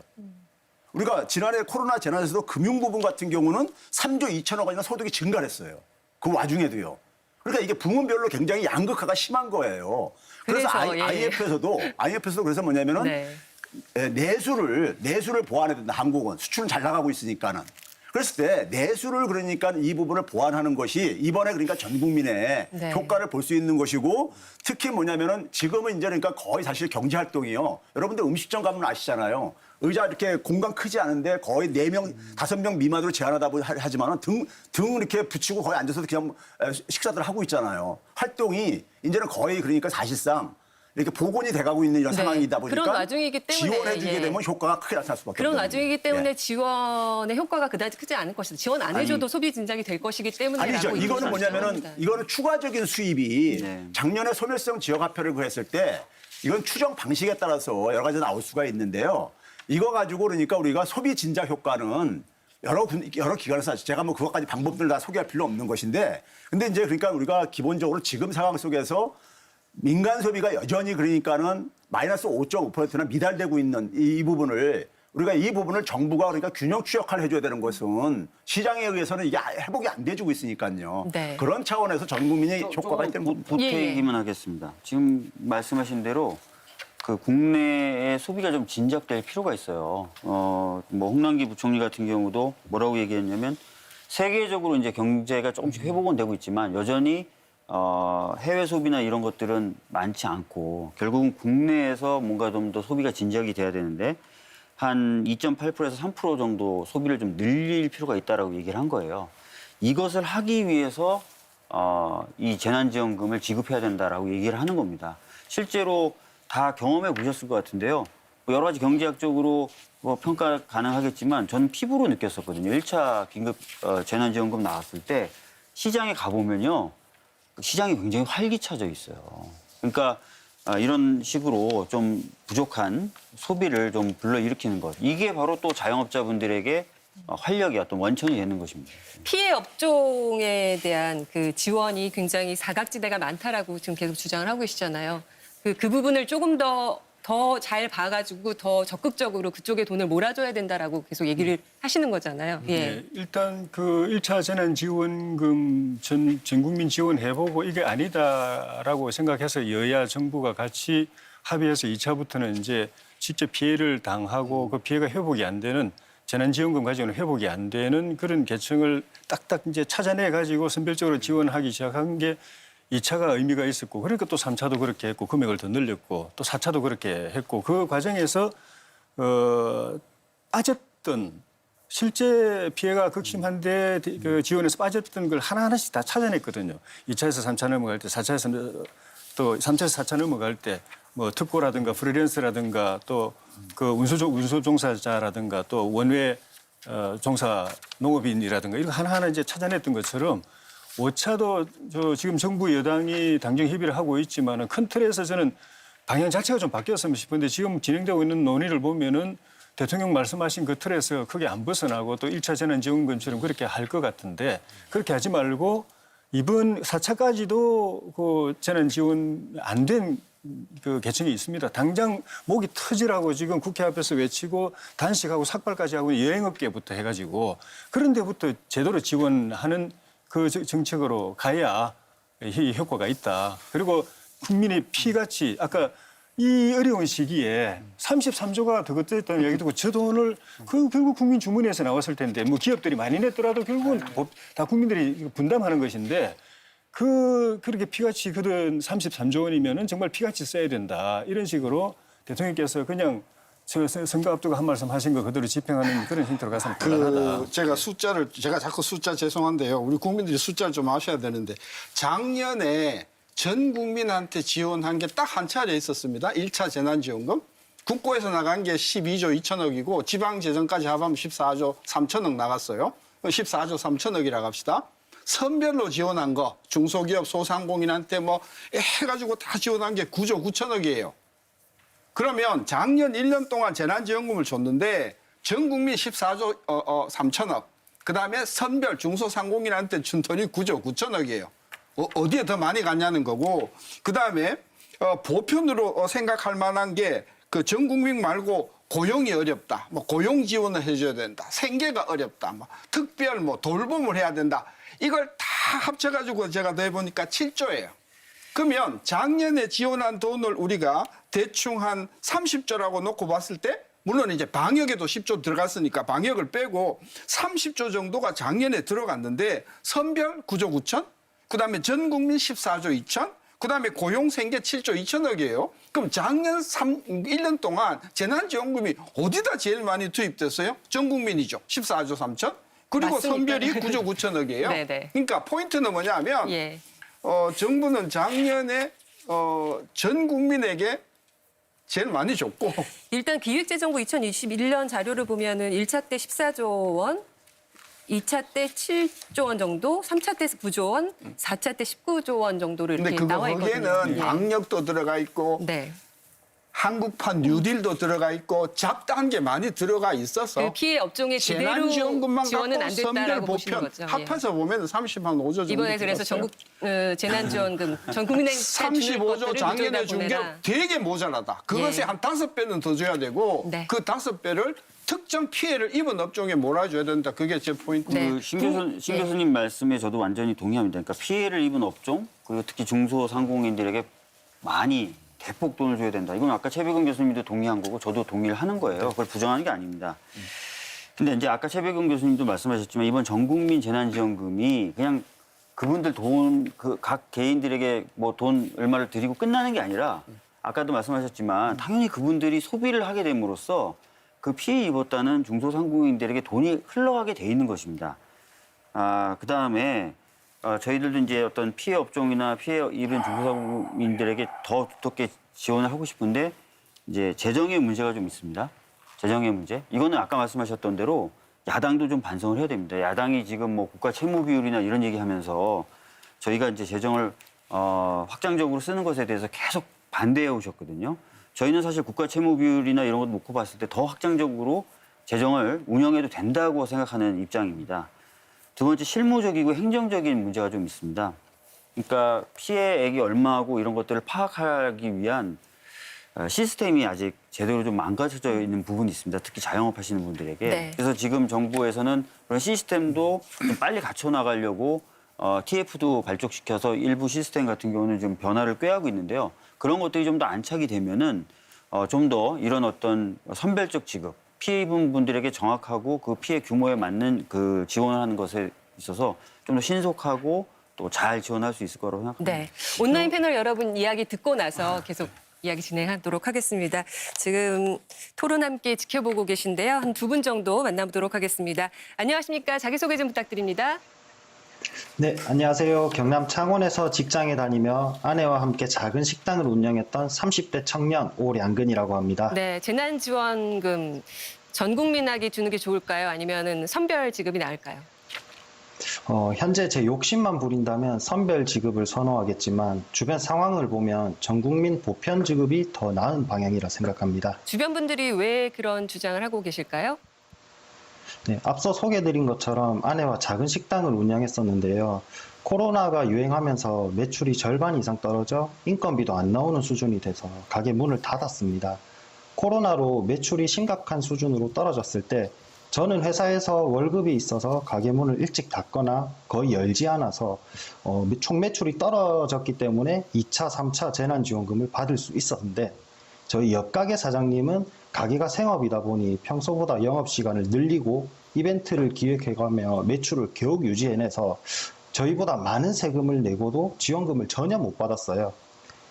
우리가 지난해 코로나 재난에서도 금융 부분 같은 경우는 3조 2천억 원이나 소득이 증가를 했어요. 그 와중에도요. 그러니까 이게 부문별로 굉장히 양극화가 심한 거예요. 그래서 예. IMF에서도 그래서 뭐냐면은 네. 내수를 보완해야 된다. 한국은 수출은 잘 나가고 있으니까는. 그랬을 때 내수를 그러니까 이 부분을 보완하는 것이 이번에 그러니까 전 국민의 네. 효과를 볼 수 있는 것이고 특히 뭐냐면은 지금은 이제 그러니까 거의 사실 경제 활동이요. 여러분들 음식점 가면 아시잖아요. 의자 이렇게 공간 크지 않은데 거의 4명, 5명 미만으로 제한하다 하지만은 등 이렇게 붙이고 거의 앉아서 그냥 식사들 하고 있잖아요. 활동이 이제는 거의 그러니까 사실상 이렇게 복원이 돼가고 있는 이런 네. 상황이다 보니까 그런 와중이기 때문에, 지원해주게 예. 되면 효과가 크게 나타날 수밖에 그런 없거든요. 와중이기 때문에 예. 지원의 효과가 그다지 크지 않을 것이다. 지원 안 해줘도 소비 진작이 될 것이기 때문에 아니죠. 이거는 뭐냐면은 이거는 추가적인 수입이 네. 작년에 소멸성 지역화폐를 구했을 때 이건 추정 방식에 따라서 여러 가지 나올 수가 있는데요. 이거 가지고 그러니까 우리가 소비 진작 효과는 여러 기관에서 제가 뭐 그것까지 방법들을 다 소개할 필요 없는 것인데 근데 이제 그러니까 우리가 기본적으로 지금 상황 속에서 민간 소비가 여전히 그러니까는 마이너스 5.5%나 미달되고 있는 이 부분을 우리가 이 부분을 정부가 그러니까 균형 추적을 해줘야 되는 것은 시장에 의해서는 이게 회복이 안 돼주고 있으니까요. 네. 그런 차원에서 전 국민이 효과가 있다는 보태기만 하겠습니다. 지금 말씀하신 대로 그 국내의 소비가 좀 진작될 필요가 있어요. 뭐 홍남기 부총리 같은 경우도 뭐라고 얘기했냐면 세계적으로 이제 경제가 조금씩 회복은 되고 있지만 여전히 해외 소비나 이런 것들은 많지 않고 결국은 국내에서 뭔가 좀 더 소비가 진작이 돼야 되는데 한 2.8%에서 3% 정도 소비를 좀 늘릴 필요가 있다라고 얘기를 한 거예요. 이것을 하기 위해서 이 재난지원금을 지급해야 된다라고 얘기를 하는 겁니다. 실제로 다 경험해 보셨을 것 같은데요. 뭐 여러 가지 경제학적으로 뭐 평가 가능하겠지만 저는 피부로 느꼈었거든요. 1차 긴급 재난지원금 나왔을 때 시장에 가보면요. 시장이 굉장히 활기차져 있어요. 그러니까 이런 식으로 좀 부족한 소비를 좀 불러일으키는 것. 이게 바로 또 자영업자분들에게 활력이 어떤 원천이 되는 것입니다. 피해 업종에 대한 그 지원이 굉장히 사각지대가 많다라고 지금 계속 주장을 하고 계시잖아요. 그 부분을 조금 더 잘 봐가지고 더 적극적으로 그쪽에 돈을 몰아줘야 된다라고 계속 얘기를 하시는 거잖아요. 예. 네, 일단 그 1차 재난지원금 전 국민 지원해보고 이게 아니다라고 생각해서 여야 정부가 같이 합의해서 2차부터는 이제 직접 피해를 당하고 그 피해가 회복이 안 되는 재난지원금 가지고는 회복이 안 되는 그런 계층을 딱딱 이제 찾아내 가지고 선별적으로 지원하기 시작한 게 2차가 의미가 있었고 그러니까 또 3차도 그렇게 했고 금액을 더 늘렸고 또 4차도 그렇게 했고 그 과정에서 빠졌던 실제 피해가 극심한데 그 지원에서 빠졌던 걸 하나하나씩 다 찾아냈거든요. 2차에서 3차 넘어갈 때 4차에서 또 3차에서 4차 넘어갈 때 뭐 특고라든가 프리랜서라든가 또 그 운수 종사자라든가 또 원외 종사 농업인이라든가 이거 하나하나 이제 찾아냈던 것처럼 5차도 지금 정부 여당이 당정 협의를 하고 있지만은 큰 틀에서 저는 방향 자체가 좀 바뀌었으면 싶은데 지금 진행되고 있는 논의를 보면은 대통령 말씀하신 그 틀에서 크게 안 벗어나고 또 1차 재난지원금처럼 그렇게 할 것 같은데 그렇게 하지 말고 이번 4차까지도 그 재난지원 안 된 그 계층이 있습니다. 당장 목이 터지라고 지금 국회 앞에서 외치고 단식하고 삭발까지 하고 여행업계부터 해가지고 그런 데부터 제대로 지원하는 그 정책으로 가야 이 효과가 있다. 그리고 국민의 피같이 아까 이 어려운 시기에 33조가 더 걷었다는 얘기 듣고 저 돈을 그 결국 국민 주머니에서 나왔을 텐데 뭐 기업들이 많이 냈더라도 결국은 다 국민들이 분담하는 것인데 그렇게 피같이 걷은 33조 원이면은 정말 피같이 써야 된다. 이런 식으로 대통령께서 그냥 선거 앞두고 한 말씀 하신 거 그대로 집행하는 그런 힌트로 가서는 곤란하다. 제가 자꾸 숫자 죄송한데요. 우리 국민들이 숫자를 좀 아셔야 되는데 작년에 전 국민한테 지원한 게 딱 한 차례 있었습니다. 1차 재난지원금. 국고에서 나간 게 12조 2천억이고 지방재정까지 합하면 14조 3천억 나갔어요. 14조 3천억이라고 합시다. 선별로 지원한 거 중소기업 소상공인한테 뭐 해가지고 다 지원한 게 9조 9천억이에요. 그러면 작년 1년 동안 재난지원금을 줬는데 전 국민 14조 3천억. 그다음에 선별 중소상공인한테 준 돈이 9조 9천억이에요. 어디에 더 많이 갔냐는 거고. 그다음에 보편으로 생각할 만한 게 그 전 국민 말고 고용이 어렵다. 뭐 고용 지원을 해줘야 된다. 생계가 어렵다. 뭐 특별 뭐 돌봄을 해야 된다. 이걸 다 합쳐가지고 제가 더 해보니까 7조예요. 그러면 작년에 지원한 돈을 우리가 대충 한 30조라고 놓고 봤을 때 물론 이제 방역에도 10조 들어갔으니까 방역을 빼고 30조 정도가 작년에 들어갔는데 선별 9조 9천, 그다음에 전 국민 14조 2천, 그다음에 고용생계 7조 2천억이에요. 그럼 작년 1년 동안 재난지원금이 어디다 제일 많이 투입됐어요? 전 국민이죠. 14조 3천. 그리고 맞습니까? 선별이 9조 9천억이에요. 네네. 그러니까 포인트는 뭐냐면 예. 정부는 작년에 전 국민에게 제일 많이 줬고 일단 기획재정부 2021년 자료를 보면은 1차 때 14조 원, 2차 때 7조 원 정도, 3차 때 9조 원, 4차 때 19조 원 정도로 근데 이렇게 나와 있거든요. 거기에는 예. 방역도 들어가 있고 네. 한국판 뉴딜도 들어가 있고 잡다한 게 많이 들어가 있어서 그 피해 업종에 제대로 재난지원금만 지원은 갖고 안 선별 됐다라고 보시는 보편 거죠. 예. 합해서 보면 35조 정도 이번에 그래서 들었어요. 전국 재난지원금 전 국민에게 주는 35조 것들을 작년에 준 게 보내라. 되게 모자라다. 그것에 예. 한 5배는 더 줘야 되고 네. 그 5배를 특정 피해를 입은 업종에 몰아줘야 된다. 그게 제 포인트. 네. 신 교수님 말씀에 저도 완전히 동의합니다. 그러니까 피해를 입은 업종 그리고 특히 중소상공인들에게 많이 대폭 돈을 줘야 된다. 이건 아까 최백은 교수님도 동의한 거고 저도 동의를 하는 거예요. 그걸 부정하는 게 아닙니다. 근데 이제 아까 최백은 교수님도 말씀하셨지만 이번 전국민 재난지원금이 그냥 그분들 돈, 각 개인들에게 뭐 돈 얼마를 드리고 끝나는 게 아니라 아까도 말씀하셨지만 당연히 그분들이 소비를 하게 됨으로써 그 피해 입었다는 중소상공인들에게 돈이 흘러가게 돼 있는 것입니다. 그다음에 저희들도 이제 어떤 피해 업종이나 피해 입은 중소상공인들에게 더 두텁게 지원을 하고 싶은데 이제 재정의 문제가 좀 있습니다. 재정의 문제. 이거는 아까 말씀하셨던 대로 야당도 좀 반성을 해야 됩니다. 야당이 지금 뭐 국가 채무 비율이나 이런 얘기하면서 저희가 이제 재정을 확장적으로 쓰는 것에 대해서 계속 반대해 오셨거든요. 저희는 사실 국가 채무 비율이나 이런 것 놓고 봤을 때 더 확장적으로 재정을 운영해도 된다고 생각하는 입장입니다. 두 번째 실무적이고 행정적인 문제가 좀 있습니다. 그러니까 피해액이 얼마고 이런 것들을 파악하기 위한 시스템이 아직 제대로 좀 망가져져 있는 부분이 있습니다. 특히 자영업 하시는 분들에게. 네. 그래서 지금 정부에서는 그런 시스템도 좀 빨리 갖춰 나가려고 TF도 발족시켜서 일부 시스템 같은 경우는 좀 변화를 꾀하고 있는데요. 그런 것들이 좀 더 안착이 되면은 좀 더 이런 어떤 선별적 지급, 피해 입은 분들에게 정확하고 그 피해 규모에 맞는 그 지원을 하는 것에 있어서 좀 더 신속하고 또 잘 지원할 수 있을 거라고 생각합니다. 네. 온라인 패널 여러분 이야기 듣고 나서 계속 이야기 진행하도록 하겠습니다. 지금 토론 함께 지켜보고 계신데요. 한 두 분 정도 만나보도록 하겠습니다. 안녕하십니까? 자기소개 좀 부탁드립니다. 네, 안녕하세요. 경남 창원에서 직장에 다니며 아내와 함께 작은 식당을 운영했던 30대 청년 오량근이라고 합니다. 네, 재난지원금 전 국민에게 주는 게 좋을까요? 아니면은 선별 지급이 나을까요? 현재 제 욕심만 부린다면 선별 지급을 선호하겠지만 주변 상황을 보면 전 국민 보편 지급이 더 나은 방향이라 생각합니다. 주변 분들이 왜 그런 주장을 하고 계실까요? 네, 앞서 소개드린 것처럼 아내와 작은 식당을 운영했었는데요. 코로나가 유행하면서 매출이 절반 이상 떨어져 인건비도 안 나오는 수준이 돼서 가게 문을 닫았습니다. 코로나로 매출이 심각한 수준으로 떨어졌을 때 저는 회사에서 월급이 있어서 가게 문을 일찍 닫거나 거의 열지 않아서 총 매출이 떨어졌기 때문에 2차, 3차 재난지원금을 받을 수 있었는데 저희 옆가게 사장님은 가게가 생업이다 보니 평소보다 영업시간을 늘리고 이벤트를 기획해가며 매출을 겨우 유지해내서 저희보다 많은 세금을 내고도 지원금을 전혀 못 받았어요.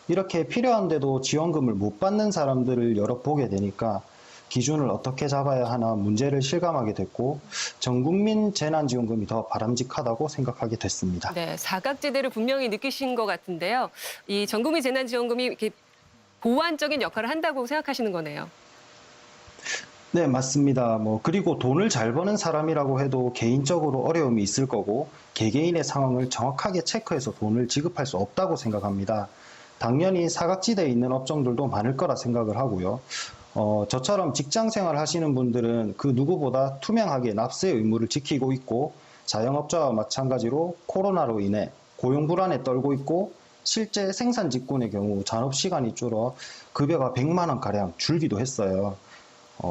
이렇게 필요한데도 지원금을 못 받는 사람들을 여러 보게 되니까 기준을 어떻게 잡아야 하나 문제를 실감하게 됐고 전국민 재난지원금이 더 바람직하다고 생각하게 됐습니다. 네, 사각지대를 분명히 느끼신 것 같은데요. 이 전국민 재난지원금이 이렇게 보완적인 역할을 한다고 생각하시는 거네요. 네, 맞습니다. 그리고 돈을 잘 버는 사람이라고 해도 개인적으로 어려움이 있을 거고 개개인의 상황을 정확하게 체크해서 돈을 지급할 수 없다고 생각합니다. 당연히 사각지대에 있는 업종들도 많을 거라 생각을 하고요. 저처럼 직장 생활 하시는 분들은 그 누구보다 투명하게 납세 의무를 지키고 있고 자영업자와 마찬가지로 코로나로 인해 고용 불안에 떨고 있고 실제 생산 직군의 경우 잔업 시간이 줄어 급여가 100만 원가량 줄기도 했어요.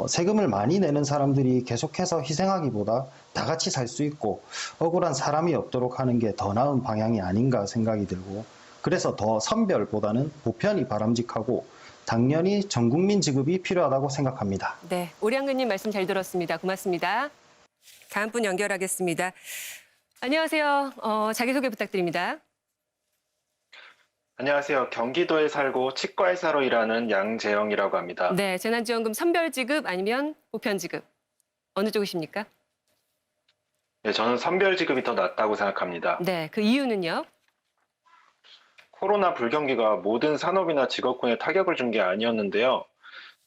세금을 많이 내는 사람들이 계속해서 희생하기보다 다 같이 살 수 있고 억울한 사람이 없도록 하는 게 더 나은 방향이 아닌가 생각이 들고 그래서 더 선별보다는 보편이 바람직하고 당연히 전국민 지급이 필요하다고 생각합니다. 네, 오량근님 말씀 잘 들었습니다. 고맙습니다. 다음 분 연결하겠습니다. 안녕하세요. 자기소개 부탁드립니다. 안녕하세요. 경기도에 살고 치과의사로 일하는 양재영이라고 합니다. 네, 재난지원금 선별지급 아니면 보편지급 어느 쪽이십니까? 네, 저는 선별지급이 더 낫다고 생각합니다. 네, 그 이유는요? 코로나 불경기가 모든 산업이나 직업군에 타격을 준 게 아니었는데요.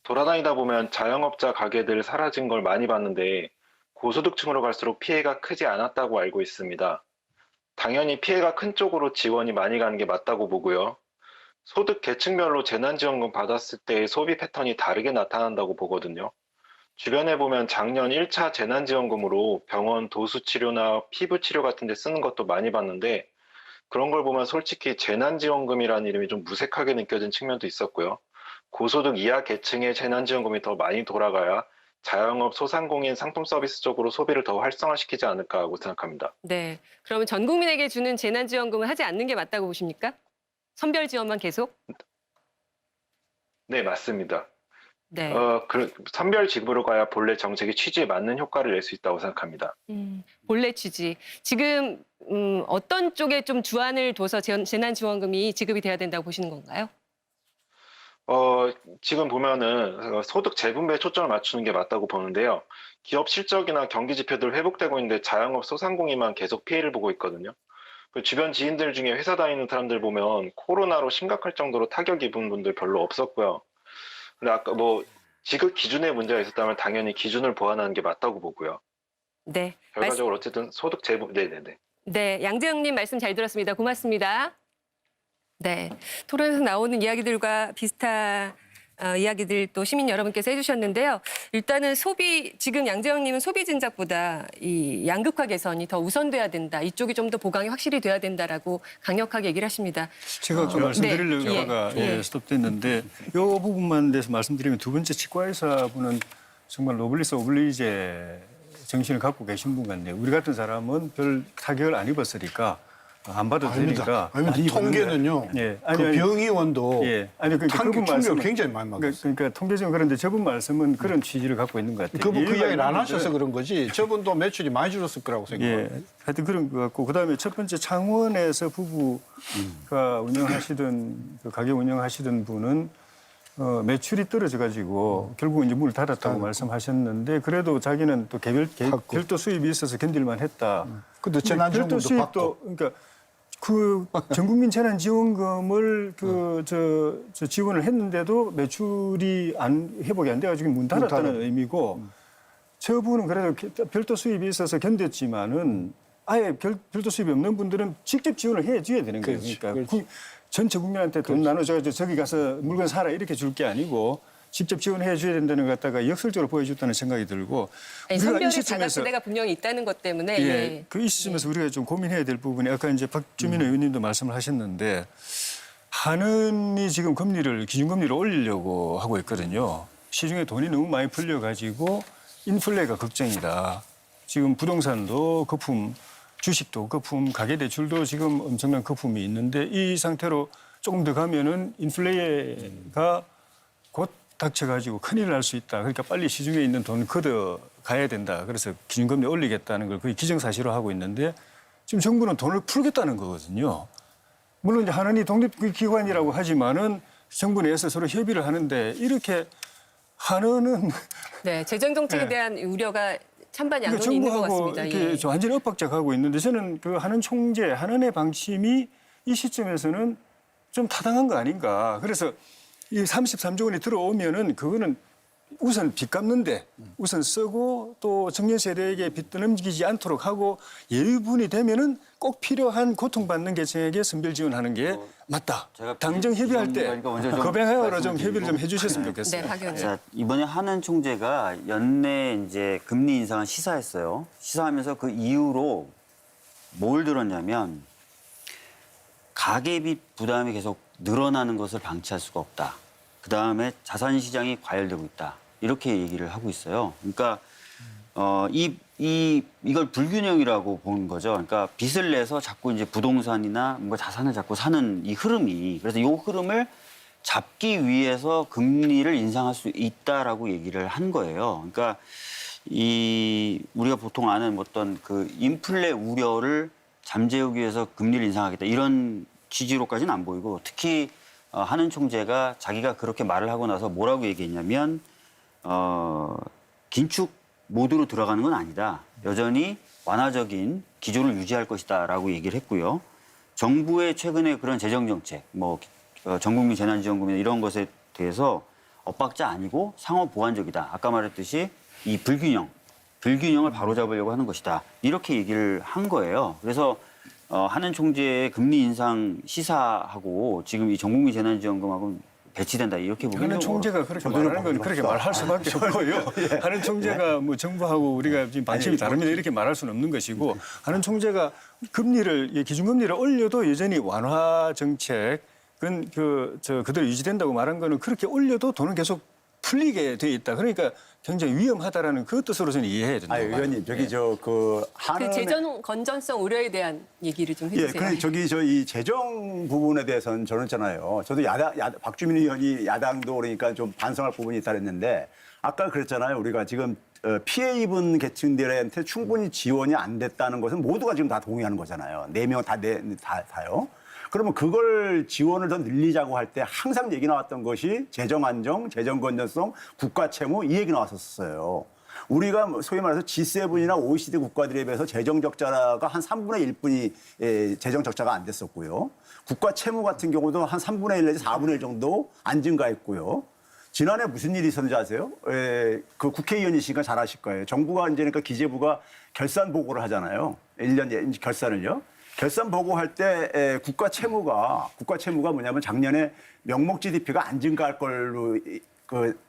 돌아다니다 보면 자영업자 가게들 사라진 걸 많이 봤는데 고소득층으로 갈수록 피해가 크지 않았다고 알고 있습니다. 당연히 피해가 큰 쪽으로 지원이 많이 가는 게 맞다고 보고요. 소득 계층별로 재난지원금 받았을 때의 소비 패턴이 다르게 나타난다고 보거든요. 주변에 보면 작년 1차 재난지원금으로 병원 도수치료나 피부치료 같은 데 쓰는 것도 많이 봤는데 그런 걸 보면 솔직히 재난지원금이라는 이름이 좀 무색하게 느껴진 측면도 있었고요. 고소득 이하 계층의 재난지원금이 더 많이 돌아가야 자영업, 소상공인, 상품 서비스 쪽으로 소비를 더 활성화시키지 않을까 하고 생각합니다. 네, 그러면 전 국민에게 주는 재난지원금을 하지 않는 게 맞다고 보십니까? 선별 지원만 계속? 네, 맞습니다. 네. 선별 지급으로 가야 본래 정책의 취지에 맞는 효과를 낼 수 있다고 생각합니다. 본래 취지. 지금 어떤 쪽에 좀 주안을 둬서 재난지원금이 지급이 돼야 된다고 보시는 건가요? 지금 보면은 소득 재분배에 초점을 맞추는 게 맞다고 보는데요. 기업 실적이나 경기 지표들 회복되고 있는데 자영업 소상공인만 계속 피해를 보고 있거든요. 그 주변 지인들 중에 회사 다니는 사람들 보면 코로나로 심각할 정도로 타격 입은 분들 별로 없었고요. 근데 아까 지급 기준에 문제가 있었다면 당연히 기준을 보완하는 게 맞다고 보고요. 네. 결과적으로 어쨌든 소득 재분, 네네네. 네, 양재영님 말씀 잘 들었습니다. 고맙습니다. 네, 토론에서 나오는 이야기들과 비슷한 이야기들 또 시민 여러분께서 해주셨는데요. 일단은 지금 양재영님은 소비 진작보다 이 양극화 개선이 더 우선돼야 된다. 이쪽이 좀 더 보강이 확실히 돼야 된다라고 강력하게 얘기를 하십니다. 제가 좀 말씀드리려고 네, 하다가 스톱됐는데 이 부분만 대해서 말씀드리면 두 번째 치과의사분은 정말 노블리스 오블리제 정신을 갖고 계신 분 같네요. 우리 같은 사람은 별 타격을 안 입었으니까 안 받아도 되니까. 아니, 통계는요. 예. 그 병의원도 그러니까 그분 충격 굉장히 많이 받았어요. 그러니까 통계적으로 그런데 저분 말씀은 그런 취지를 갖고 있는 것 같아요. 그분 그 이유가 이야기를 안 있는데 하셔서 그런 거지. 저분도 매출이 많이 줄었을 거라고 생각해요. 하여튼 그런 것 같고 그다음에 첫 번째 창원에서 부부가 운영하시던 그 가게 운영하시던 분은 매출이 떨어져가지고 결국 이제 문을 닫았다고 말씀하셨는데 그래도 자기는 또 별도 수입이 있어서 견딜만 했다. 근데 재난지원금도 받고. 그러니까 그 전국민 재난지원금을 지원을 했는데도 매출이 회복이 안 돼가지고 문 닫았다는 의미고 저분은 그래도 별도 수입이 있어서 견뎠지만은 아예 별도 수입이 없는 분들은 직접 지원을 해줘야 되는 거예요. 그러니까 전체 국민한테 돈 나눠줘가지고 저기 가서 물건 사라 이렇게 줄 게 아니고 직접 지원해 줘야 된다는 것 갖다가 역설적으로 보여줬다는 생각이 들고 선별의 자각지대가 분명히 있다는 것 때문에 이 시점에서 우리가 좀 고민해야 될 부분이 아까 이제 박주민 의원님도 말씀을 하셨는데 한은이 지금 기준금리를 올리려고 하고 있거든요. 시중에 돈이 너무 많이 풀려가지고 인플레가 걱정이다. 지금 부동산도 거품, 주식도 거품, 가계대출도 지금 엄청난 거품이 있는데 이 상태로 조금 더 가면은 인플레가 곧 닥쳐가지고 큰일 날 수 있다. 그러니까 빨리 시중에 있는 돈 걷어 가야 된다. 그래서 기준금리 올리겠다는 걸 거의 기정사실로 하고 있는데 지금 정부는 돈을 풀겠다는 거거든요. 물론 이제 하느니 독립기관이라고 하지만은 정부 내에서 서로 협의를 하는데 이렇게 하느는 네, 재정 정책에 네. 대한 우려가 찬반 양론이 있는 것 정부하고 같습니다. 이렇게 예. 완전히 엇박자가고 있는데 저는 그 하는 총재, 하는의 방침이 이 시점에서는 좀 타당한 거 아닌가. 그래서 이 33조 원이 들어오면은 그거는 우선 빚 갚는데 우선 쓰고 또 청년 세대에게 빚 떠넘기지 않도록 하고 여유분이 되면은 꼭 필요한 고통받는 계층에게 선별 지원하는 게 맞다. 제가 당정 협의할 때 비전문가니까 먼저 좀 거병하여로 좀 말씀드리고. 협의를 좀 해주셨으면 좋겠어요. 네, 박 의원님. 자, 이번에 하는 총재가 연내 이제 금리 인상을 시사했어요. 시사하면서 그 이후로 뭘 들었냐면 가계빚 부담이 계속 늘어나는 것을 방치할 수가 없다. 그 다음에 자산 시장이 과열되고 있다. 이렇게 얘기를 하고 있어요. 그러니까 이걸 불균형이라고 보는 거죠. 그러니까 빚을 내서 자꾸 이제 부동산이나 뭔가 자산을 자꾸 사는 이 흐름이, 그래서 이 흐름을 잡기 위해서 금리를 인상할 수 있다라고 얘기를 한 거예요. 그러니까 우리가 보통 아는 어떤 그 인플레 우려를 잠재우기 위해서 금리를 인상하겠다 이런 취지로까지는 안 보이고, 특히 하는 총재가 자기가 그렇게 말을 하고 나서 뭐라고 얘기했냐면 긴축 모드로 들어가는 건 아니다. 여전히 완화적인 기조를 유지할 것이다라고 얘기를 했고요. 정부의 최근에 그런 재정 정책, 뭐 전국민 재난지원금이나 이런 것에 대해서 엇박자 아니고 상호 보완적이다. 아까 말했듯이 이 불균형을 바로잡으려고 하는 것이다. 이렇게 얘기를 한 거예요. 그래서 하는 총재의 금리 인상 시사하고 지금 이 전국민 재난지원금하고 배치된다 이렇게 보면 하는 총재가 그렇게 말하는 건 그렇게 말할 수밖에 없고요. 하는 총재가 뭐 정부하고 우리가 지금 방침이 다릅니다 이렇게 말할 수는 없는 것이고, 하는 총재가 기준금리를 올려도 여전히 완화 정책 그대로 유지된다고 말한 거는 그렇게 올려도 돈은 계속 풀리게 돼 있다. 그러니까 굉장히 위험하다라는 그 뜻으로 저는 이해해야 된다. 의원님 저기 그 하는 재정 건전성 우려에 대한 얘기를 좀 예, 해주세요. 그래 이 재정 부분에 대해서는 저는 있잖아요. 저도 박주민 의원이 야당도 그러니까 좀 반성할 부분이 있다 그랬는데, 아까 그랬잖아요. 우리가 지금 피해 입은 계층들한테 충분히 지원이 안 됐다는 것은 모두가 지금 다 동의하는 거잖아요. 4명 다요. 그러면 그걸 지원을 더 늘리자고 할 때 항상 얘기 나왔던 것이 재정 안정, 재정 건전성, 국가 채무 이 얘기 나왔었어요. 우리가 소위 말해서 G7이나 OECD 국가들에 비해서 재정 적자가 한 3분의 1뿐이 재정 적자가 안 됐었고요. 국가 채무 같은 경우도 한 3분의 1 내지 4분의 1 정도 안 증가했고요. 지난해 무슨 일이 있었는지 아세요? 그 국회의원이시니까 잘 아실 거예요. 정부가 이제 그러니까 기재부가 결산 보고를 하잖아요. 1년 결산을요. 결산 보고할 때 국가 채무가 뭐냐면 작년에 명목 GDP가 안 증가할 걸로 그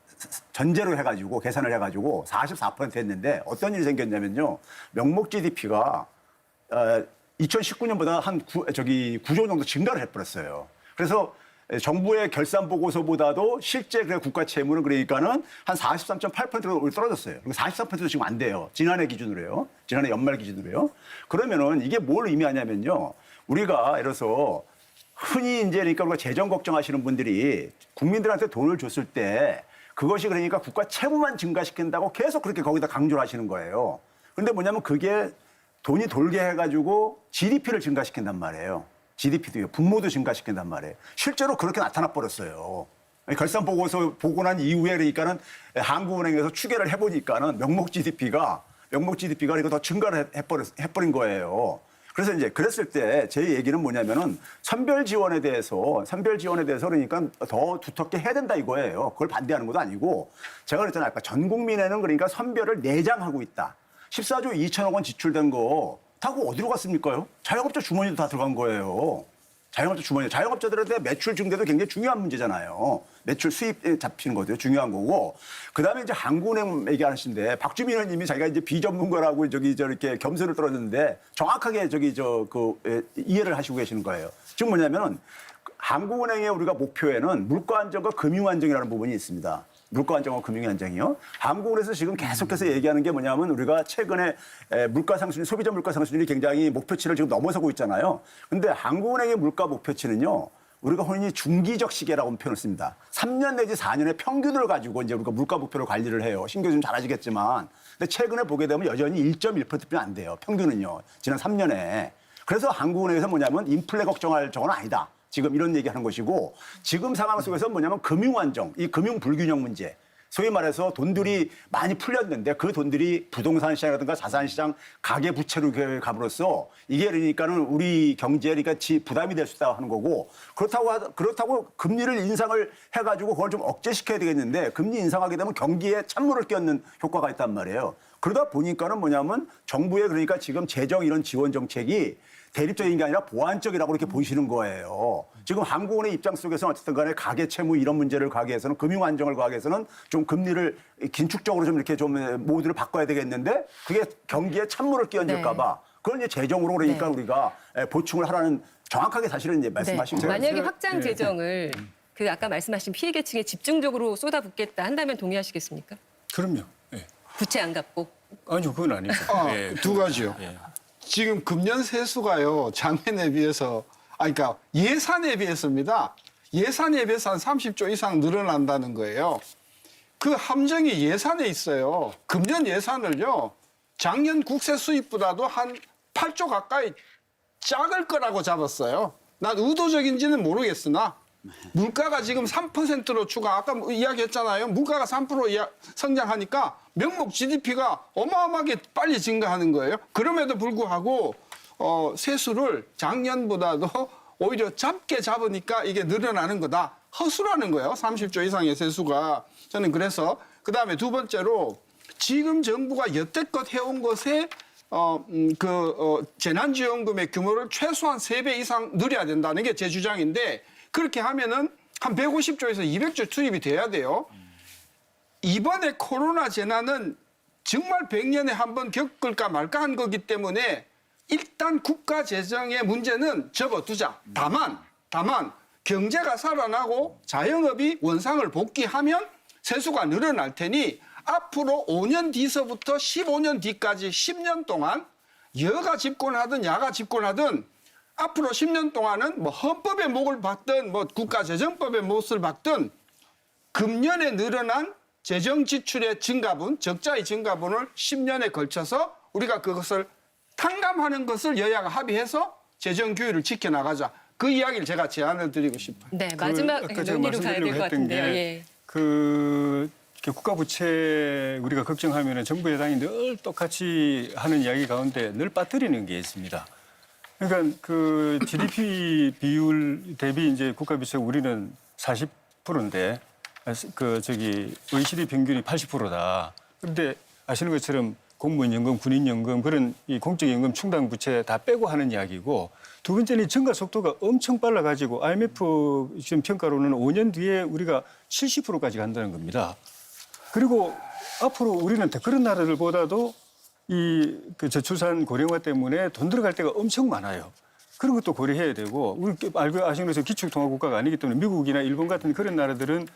전제로 해가지고 계산을 해가지고 44% 했는데 어떤 일이 생겼냐면요. 명목 GDP가 2019년보다 한 9조 정도 증가를 해버렸어요. 그래서 정부의 결산 보고서보다도 실제 국가 채무는 그러니까는 한 43.8%로 떨어졌어요. 그리고 44%도 지금 안 돼요. 지난해 기준으로요. 지난해 연말 기준으로요. 그러면은 이게 뭘 의미하냐면요. 우리가 예를 들어서 흔히 이제 그러니까 우리가 재정 걱정하시는 분들이 국민들한테 돈을 줬을 때 그것이 그러니까 국가 채무만 증가시킨다고 계속 그렇게 거기다 강조를 하시는 거예요. 그런데 뭐냐면 그게 돈이 돌게 해가지고 GDP를 증가시킨단 말이에요. GDP도요. 분모도 증가시킨단 말이에요. 실제로 그렇게 나타나 버렸어요. 결산 보고서 보고 난 이후에 그러니까는 한국은행에서 추계를 해보니까는 명목 GDP가 이거 더 증가를 해버린 거예요. 그래서 이제 그랬을 때 제 얘기는 뭐냐면은 선별 지원에 대해서 그러니까 더 두텁게 해야 된다 이거예요. 그걸 반대하는 것도 아니고, 제가 그랬잖아요. 아까 전 국민에는 그러니까 선별을 내장하고 있다. 14조 2천억 원 지출된 거 다 어디로 갔습니까요? 자영업자 주머니도 다 들어간 거예요. 자영업자들한테 매출 증대도 굉장히 중요한 문제잖아요. 매출 수입 잡히는 것도 중요한 거고. 그다음에 이제 한국은행 얘기하시는데 박주민 의원님이 자기가 이제 비전문가라고 저렇게 겸손을 떨었는데 정확하게 이해를 하시고 계시는 거예요. 지금 뭐냐면은 한국은행의 우리가 목표에는 물가 안정과 금융 안정이라는 부분이 있습니다. 물가 안정과 금융 안정이요. 한국은행에서 지금 계속해서 얘기하는 게 뭐냐면 우리가 최근에 물가 상승률, 소비자 물가 상승률이 굉장히 목표치를 지금 넘어서고 있잖아요. 근데 한국은행의 물가 목표치는요. 우리가 흔히 중기적 시계라고 표현을 씁니다. 3년 내지 4년의 평균을 가지고 이제 우리가 물가 목표를 관리를 해요. 신 교수님 잘 아시겠지만. 근데 최근에 보게 되면 여전히 1.1%뿐이 안 돼요. 평균은요. 지난 3년에. 그래서 한국은행에서 뭐냐면 인플레 걱정할 정도는 아니다. 지금 이런 얘기하는 것이고 지금 상황 속에서 뭐냐면 금융 안정, 이 금융 불균형 문제. 소위 말해서 돈들이 많이 풀렸는데 그 돈들이 부동산 시장이라든가 자산 시장 가계 부채로 감으로써 이게 그러니까는 우리 경제에 그러니까 부담이 될 수 있다고 하는 거고 그렇다고 금리를 인상을 해가지고 그걸 좀 억제시켜야 되겠는데 금리 인상하게 되면 경기에 찬물을 끼얹는 효과가 있단 말이에요. 그러다 보니까는 뭐냐면 정부의 그러니까 지금 재정 이런 지원 정책이 대립적인 게 아니라 보완적이라고 이렇게 보시는 거예요. 지금 한국은의 입장 속에서는 어쨌든 간에 가계 채무 이런 문제를 가기 위해서는 금융 안정을 가기 위해서는 좀 금리를 긴축적으로 좀 이렇게 좀 모드를 바꿔야 되겠는데 그게 경기에 찬물을 끼얹을까 봐 그걸 이제 재정으로 그러니까 우리가 보충을 하라는 정확하게 사실은 이제 말씀하신 거예요. 만약에 확장 재정을 그 아까 말씀하신 피해 계층에 집중적으로 쏟아붓겠다 한다면 동의하시겠습니까? 그럼요. 예. 부채 안 갚고. 아니요, 그건 아니죠. 예. 두 가지요. 예. 지금 금년 세수가요 작년에 비해서 그러니까 예산에 비해서입니다. 예산에 비해서 한 30조 이상 늘어난다는 거예요. 그 함정이 예산에 있어요. 금년 예산을요 작년 국세 수입보다도 한 8조 가까이 작을 거라고 잡았어요. 난 의도적인지는 모르겠으나 물가가 지금 3%로 아까 이야기했잖아요. 물가가 3% 성장하니까 명목 GDP가 어마어마하게 빨리 증가하는 거예요. 그럼에도 불구하고 세수를 작년보다도 오히려 작게 잡으니까 이게 늘어나는 거다. 허수라는 거예요. 30조 이상의 세수가. 저는 그래서 그다음에 두 번째로 지금 정부가 여태껏 해온 것에 재난지원금의 규모를 최소한 3배 이상 늘려야 된다는 게 제 주장인데 그렇게 하면은 한 150조에서 200조 투입이 돼야 돼요. 이번에 코로나 재난은 정말 100년에 한 번 겪을까 말까 한 거기 때문에 일단 국가 재정의 문제는 접어두자. 다만 경제가 살아나고 자영업이 원상을 복귀하면 세수가 늘어날 테니 앞으로 5년 뒤서부터 15년 뒤까지 10년 동안 여가 집권하든 야가 집권하든 앞으로 10년 동안은 뭐 헌법의 목을 박든 뭐 국가재정법의 몫을 박든 금년에 늘어난 재정 지출의 증가분, 적자의 증가분을 10년에 걸쳐서 우리가 그것을 탕감하는 것을 여야가 합의해서 재정 규율을 지켜나가자. 그 이야기를 제가 제안을 드리고 싶어요. 네, 마지막 아까 제가 논의로 가야 될 것 말씀드리려고 했던 같은데요. 게 예. 국가 부채 우리가 걱정하면 정부 여당이 늘 똑같이 하는 이야기 가운데 늘 빠뜨리는 게 있습니다. 그러니까 그 GDP 비율 대비 이제 국가 부채 우리는 40%인데 OECD 평균이 80%다. 그런데 아시는 것처럼 공무원연금, 군인연금 그런 이 공적연금 충당 부채 다 빼고 하는 이야기고 두 번째는 증가 속도가 엄청 빨라가지고 IMF 지금 평가로는 5년 뒤에 우리가 70%까지 간다는 겁니다. 그리고 앞으로 우리는 그런 나라들보다도 그 저출산 고령화 때문에 돈 들어갈 데가 엄청 많아요. 그런 것도 고려해야 되고 우리 알고 아시는 것처럼 기축통화 국가가 아니기 때문에 미국이나 일본 같은 그런 나라들은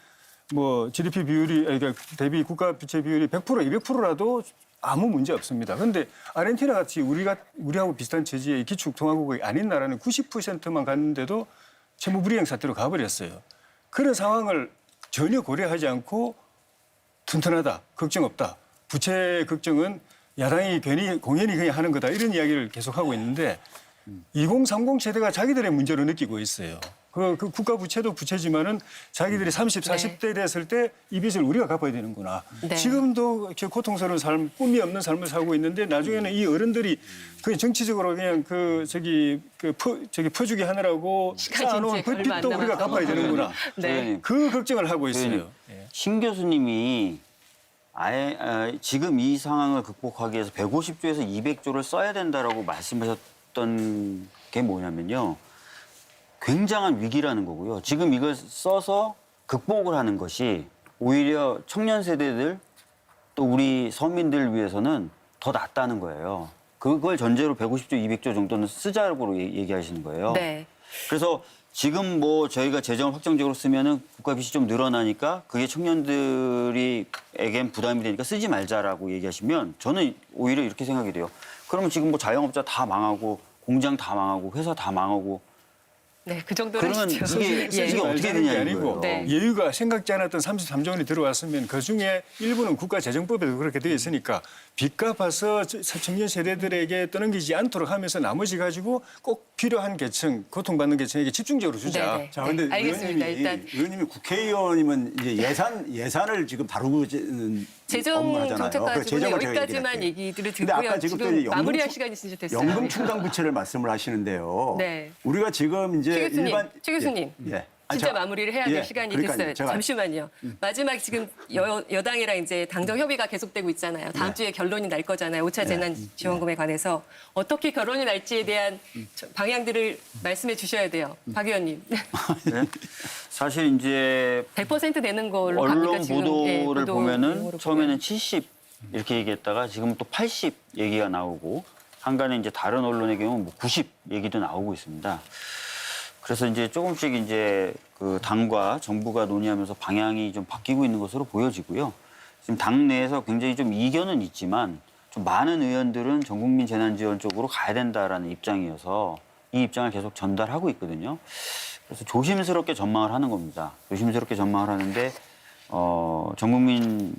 뭐 GDP 비율이 그러니까 대비 국가 부채 비율이 100% 200%라도 아무 문제 없습니다. 그런데 아르헨티나 같이 우리하고 비슷한 체제의 기축통화국이 아닌 나라는 90%만 갔는데도 채무불이행 사태로 가버렸어요. 그런 상황을 전혀 고려하지 않고 튼튼하다, 걱정 없다. 부채 걱정은 야당이 공연히 그냥 하는 거다. 이런 이야기를 계속하고 있는데 2030 세대가 자기들의 문제로 느끼고 있어요. 그 국가 부채도 부채지만은 자기들이 30, 40대 됐을 때 이 빚을 우리가 갚아야 되는구나. 네. 지금도 이렇게 고통스러운 삶, 꿈이 없는 삶을 살고 있는데 나중에는 이 어른들이 그 정치적으로 그냥 퍼주기 하느라고 쌓아놓은 그 얼마 안 빚도 우리가 남아서. 갚아야 되는구나. 네. 그 걱정을 하고 있어요. 신 교수님이 지금 이 상황을 극복하기 위해서 150조에서 200조를 써야 된다라고 말씀하셨던 게 뭐냐면요. 굉장한 위기라는 거고요. 지금 이걸 써서 극복을 하는 것이 오히려 청년 세대들 또 우리 서민들 위해서는 더 낫다는 거예요. 그걸 전제로 150조, 200조 정도는 쓰자고 얘기하시는 거예요. 네. 그래서 지금 뭐 저희가 재정을 확정적으로 쓰면은 국가 빚이 좀 늘어나니까 그게 청년들에겐 부담이 되니까 쓰지 말자라고 얘기하시면 저는 오히려 이렇게 생각이 돼요. 그러면 지금 뭐 자영업자 다 망하고 공장 다 망하고 회사 다 망하고 네, 그 정도로 그러면 하시죠. 이게 예. 어떻게 되냐 게 아니고 이거예요. 네. 여유가 생각지 않았던 33조 원이 들어왔으면 그중에 일부는 국가재정법에도 그렇게 되어 있으니까 빚 갚아서 청년 세대들에게 떠넘기지 않도록 하면서 나머지 가지고 꼭 필요한 계층, 고통받는 계층에게 집중적으로 주자. 네. 자, 근데 알겠습니다. 일단 의원님이 국회의원이면 이제 예산을 지금 다루고 재정 업무하잖아요. 정책과 그래서 부분은 재정을 제가 여기까지만 얘기할게요. 얘기들을 근데 듣고요. 아까 지금 또 지금 이제 마무리할 시간이 진짜 됐어요. 연금 충당 부채를 말씀을 하시는데요. 네. 우리가 지금 이제 최 교수님, 일반 최 교수님. 예. 진짜 마무리를 해야 될 시간이 그러니까요. 됐어요. 제가 잠시만요. 마지막 지금 여당이랑 이제 당정 협의가 계속되고 있잖아요. 다음 주에 결론이 날 거잖아요. 5차 재난지원금에 관해서 어떻게 결론이 날지에 대한 방향들을 말씀해 주셔야 돼요. 박 의원님. 네? 사실 이제 100% 되는 걸로 언론 갑니까, 지금? 보도를 보도 보면은 내용으로 처음에는 70 이렇게 얘기했다가 지금 또 80 얘기가 나오고 한간에 이제 다른 언론의 경우 뭐 90 얘기도 나오고 있습니다. 그래서 이제 조금씩 이제 그 당과 정부가 논의하면서 방향이 좀 바뀌고 있는 것으로 보여지고요. 지금 당 내에서 굉장히 좀 이견은 있지만 좀 많은 의원들은 전국민 재난지원 쪽으로 가야 된다라는 입장이어서 이 입장을 계속 전달하고 있거든요. 그래서 조심스럽게 전망을 하는 겁니다. 조심스럽게 전망을 하는데 전국민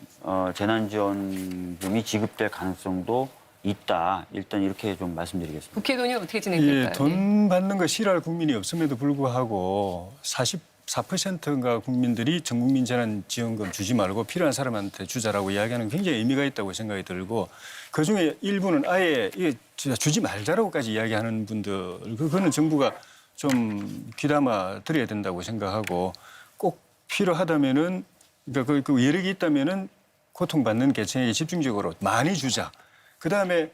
재난지원금이 지급될 가능성도 있다. 일단 이렇게 좀 말씀드리겠습니다. 국회 논의는 어떻게 진행될까요? 예, 돈 받는 거 싫어할 국민이 없음에도 불구하고 44%인가 국민들이 전국민 재난지원금 주지 말고 필요한 사람한테 주자라고 이야기하는 굉장히 의미가 있다고 생각이 들고 그중에 일부는 아예 이게 주지 말자라고까지 이야기하는 분들 그거는 정부가 좀 귀담아 들어야 된다고 생각하고 꼭 필요하다면은 그러니까 그 여력이 있다면은 고통받는 계층에게 집중적으로 많이 주자. 그다음에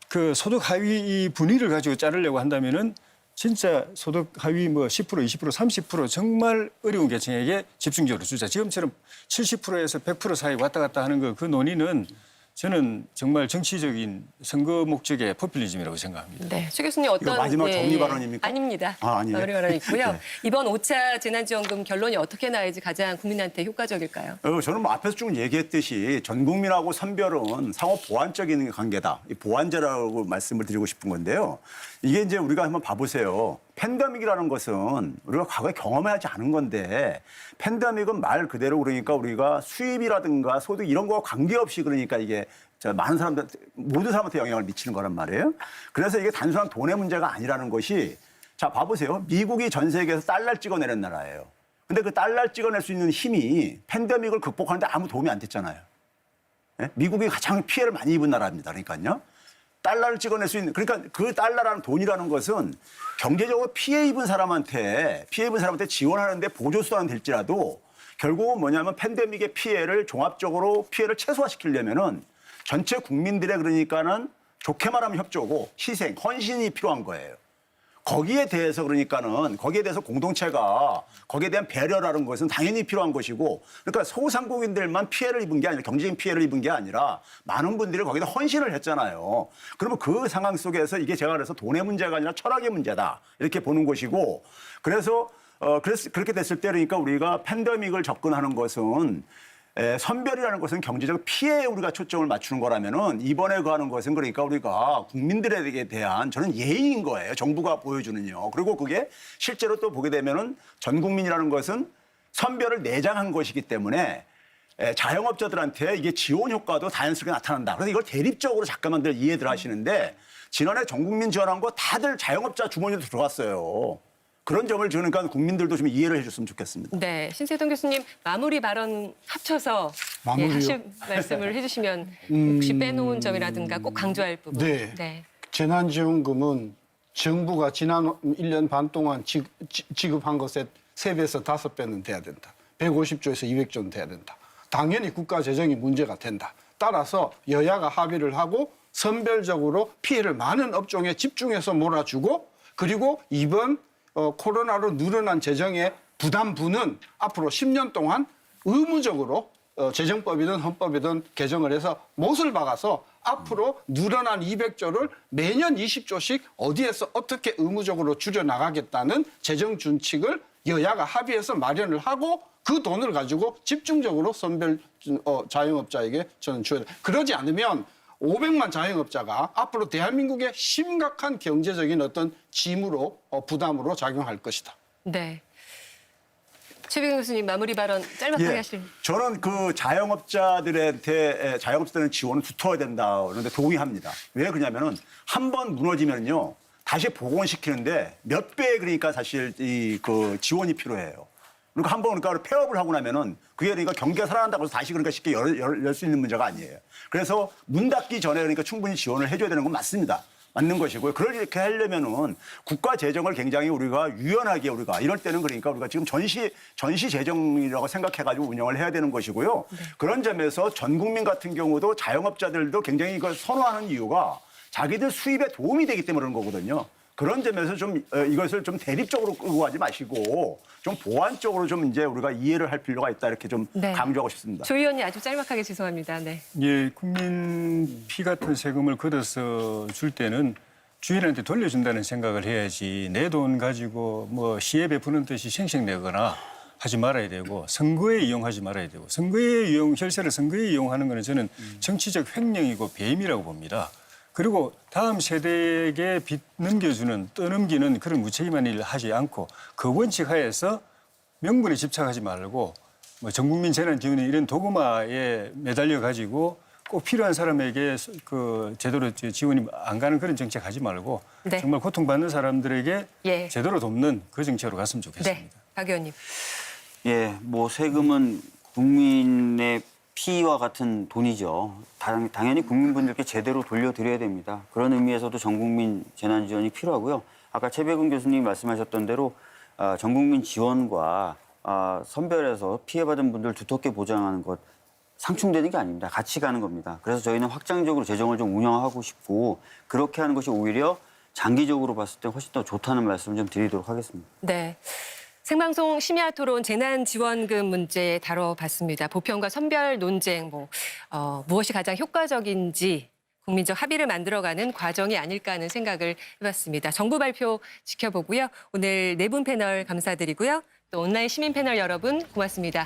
그 소득 하위 이 분위를 가지고 자르려고 한다면은 진짜 소득 하위 뭐 10%, 20%, 30% 정말 어려운 계층에게 집중적으로 주자. 지금처럼 70%에서 100% 사이 왔다 갔다 하는 그 논의는 저는 정말 정치적인 선거 목적의 포퓰리즘이라고 생각합니다. 네, 최 교수님 어떤 이거 마지막 정리 발언입니까? 아닙니다. 아니에요? 정리 발언이 있고요. 네. 이번 5차 재난지원금 결론이 어떻게 나야지 가장 국민한테 효과적일까요? 저는 뭐 앞에서 쭉 얘기했듯이 전 국민하고 선별은 상호 보완적인 관계다. 이 보완제라고 말씀을 드리고 싶은 건데요. 이게 이제 우리가 한번 봐보세요. 팬데믹이라는 것은 우리가 과거에 경험하지 않은 건데 팬데믹은 말 그대로 그러니까 우리가 수입이라든가 소득 이런 거와 관계없이 그러니까 이게 많은 사람들 모든 사람한테 영향을 미치는 거란 말이에요. 그래서 이게 단순한 돈의 문제가 아니라는 것이 자 봐보세요. 미국이 전 세계에서 달러를 찍어내는 나라예요. 근데 그 달러를 찍어낼 수 있는 힘이 팬데믹을 극복하는데 아무 도움이 안 됐잖아요. 예? 미국이 가장 피해를 많이 입은 나라입니다. 그러니까요. 달러를 찍어낼 수 있는 그러니까 그 달러라는 돈이라는 것은 경제적으로 피해 입은 사람한테 지원하는데 보조수단은 될지라도 결국은 뭐냐면 팬데믹의 피해를 종합적으로 피해를 최소화시키려면은 전체 국민들의 그러니까는 좋게 말하면 협조고 희생, 헌신이 필요한 거예요. 거기에 대해서 그러니까는 거기에 대해서 공동체가 거기에 대한 배려라는 것은 당연히 필요한 것이고 그러니까 소상공인들만 피해를 입은 게 아니라 경제적인 피해를 입은 게 아니라 많은 분들이 거기다 헌신을 했잖아요. 그러면 그 상황 속에서 이게 제가 그래서 돈의 문제가 아니라 철학의 문제다 이렇게 보는 것이고 그래서 그렇게 됐을 때 그러니까 우리가 팬데믹을 접근하는 것은 선별이라는 것은 경제적 피해에 우리가 초점을 맞추는 거라면은 이번에 하는 것은 그러니까 우리가 국민들에게 대한 저는 예의인 거예요. 정부가 보여주는요. 그리고 그게 실제로 또 보게 되면은 전 국민이라는 것은 선별을 내장한 것이기 때문에 자영업자들한테 이게 지원 효과도 자연스럽게 나타난다. 그래서 이걸 대립적으로 잠깐만들 이해들 하시는데 지난해 전 국민 지원한 거 다들 자영업자 주머니로 들어갔어요. 그런 점을 그러니까 국민들도 좀 이해를 해줬으면 좋겠습니다. 네, 신세동 교수님 마무리 발언 합쳐서 마무리요? 하실 말씀을 해주시면 혹시 빼놓은 점이라든가 꼭 강조할 부분. 네. 재난지원금은 정부가 지난 1년 반 동안 지급한 것에 3배에서 5배는 돼야 된다. 150조에서 200조는 돼야 된다. 당연히 국가 재정이 문제가 된다. 따라서 여야가 합의를 하고 선별적으로 피해를 많은 업종에 집중해서 몰아주고 그리고 이번 코로나로 늘어난 재정의 부담분은 앞으로 10년 동안 의무적으로 재정법이든 헌법이든 개정을 해서 못을 박아서 앞으로 늘어난 200조를 매년 20조씩 어디에서 어떻게 의무적으로 줄여나가겠다는 재정 준칙을 여야가 합의해서 마련을 하고 그 돈을 가지고 집중적으로 선별 자영업자에게 저는 줘야 돼. 그러지 않으면 500만 자영업자가 앞으로 대한민국의 심각한 경제적인 어떤 짐으로 부담으로 작용할 것이다. 네. 최백은 교수님 마무리 발언 짤막하게 하실. 저는 그 자영업자들은 지원을 두터워야 된다. 그런데 동의합니다. 왜 그러냐면은 한 번 무너지면요. 다시 복원시키는데 몇 배 그러니까 사실 그 지원이 필요해요. 그러니까 한 번 그러니까 폐업을 하고 나면은 그게 그러니까 경기가 살아난다고 해서 다시 그러니까 쉽게 열 수 있는 문제가 아니에요. 그래서 문 닫기 전에 그러니까 충분히 지원을 해줘야 되는 건 맞습니다. 맞는 것이고요. 그렇게 하려면은 국가 재정을 굉장히 우리가 유연하게 우리가 이럴 때는 그러니까 우리가 지금 전시 재정이라고 생각해가지고 운영을 해야 되는 것이고요. 그런 점에서 전 국민 같은 경우도 자영업자들도 굉장히 이걸 선호하는 이유가 자기들 수입에 도움이 되기 때문에 그런 거거든요. 그런 점에서 좀 이것을 좀 대립적으로 끌고 가지 마시고 좀 보완적으로 좀 이제 우리가 이해를 할 필요가 있다 이렇게 좀 네. 강조하고 싶습니다. 조 의원님 아주 짤막하게 죄송합니다. 네. 예, 국민 피 같은 세금을 걷어서 줄 때는 주인한테 돌려준다는 생각을 해야지 내 돈 가지고 뭐 시에 베푸는 듯이 생색내거나 하지 말아야 되고 선거에 이용하지 말아야 되고 혈세를 선거에 이용하는 거는 저는 정치적 횡령이고 배임이라고 봅니다. 그리고 다음 세대에게 빚 넘겨주는 떠넘기는 그런 무책임한 일을 하지 않고 그 원칙 하에서 명분에 집착하지 말고 뭐 전국민 재난지원이 이런 도구마에 매달려 가지고 꼭 필요한 사람에게 그 제대로 지원이 안 가는 그런 정책 하지 말고 네. 정말 고통받는 사람들에게 예. 제대로 돕는 그 정책으로 갔으면 좋겠습니다. 네. 박 의원님. 예, 뭐 세금은 국민의 피와 같은 돈이죠. 당연히 국민분들께 제대로 돌려드려야 됩니다. 그런 의미에서도 전국민 재난지원이 필요하고요. 아까 최백은 교수님이 말씀하셨던 대로 전국민 지원과 선별해서 피해받은 분들 두텁게 보장하는 것 상충되는 게 아닙니다. 같이 가는 겁니다. 그래서 저희는 확장적으로 재정을 좀 운영하고 싶고 그렇게 하는 것이 오히려 장기적으로 봤을 때 훨씬 더 좋다는 말씀을 좀 드리도록 하겠습니다. 네. 생방송 심야 토론 재난지원금 문제 다뤄봤습니다. 보편과 선별 논쟁, 무엇이 가장 효과적인지 국민적 합의를 만들어가는 과정이 아닐까 하는 생각을 해봤습니다. 정부 발표 지켜보고요. 오늘 네 분 패널 감사드리고요. 또 온라인 시민 패널 여러분 고맙습니다.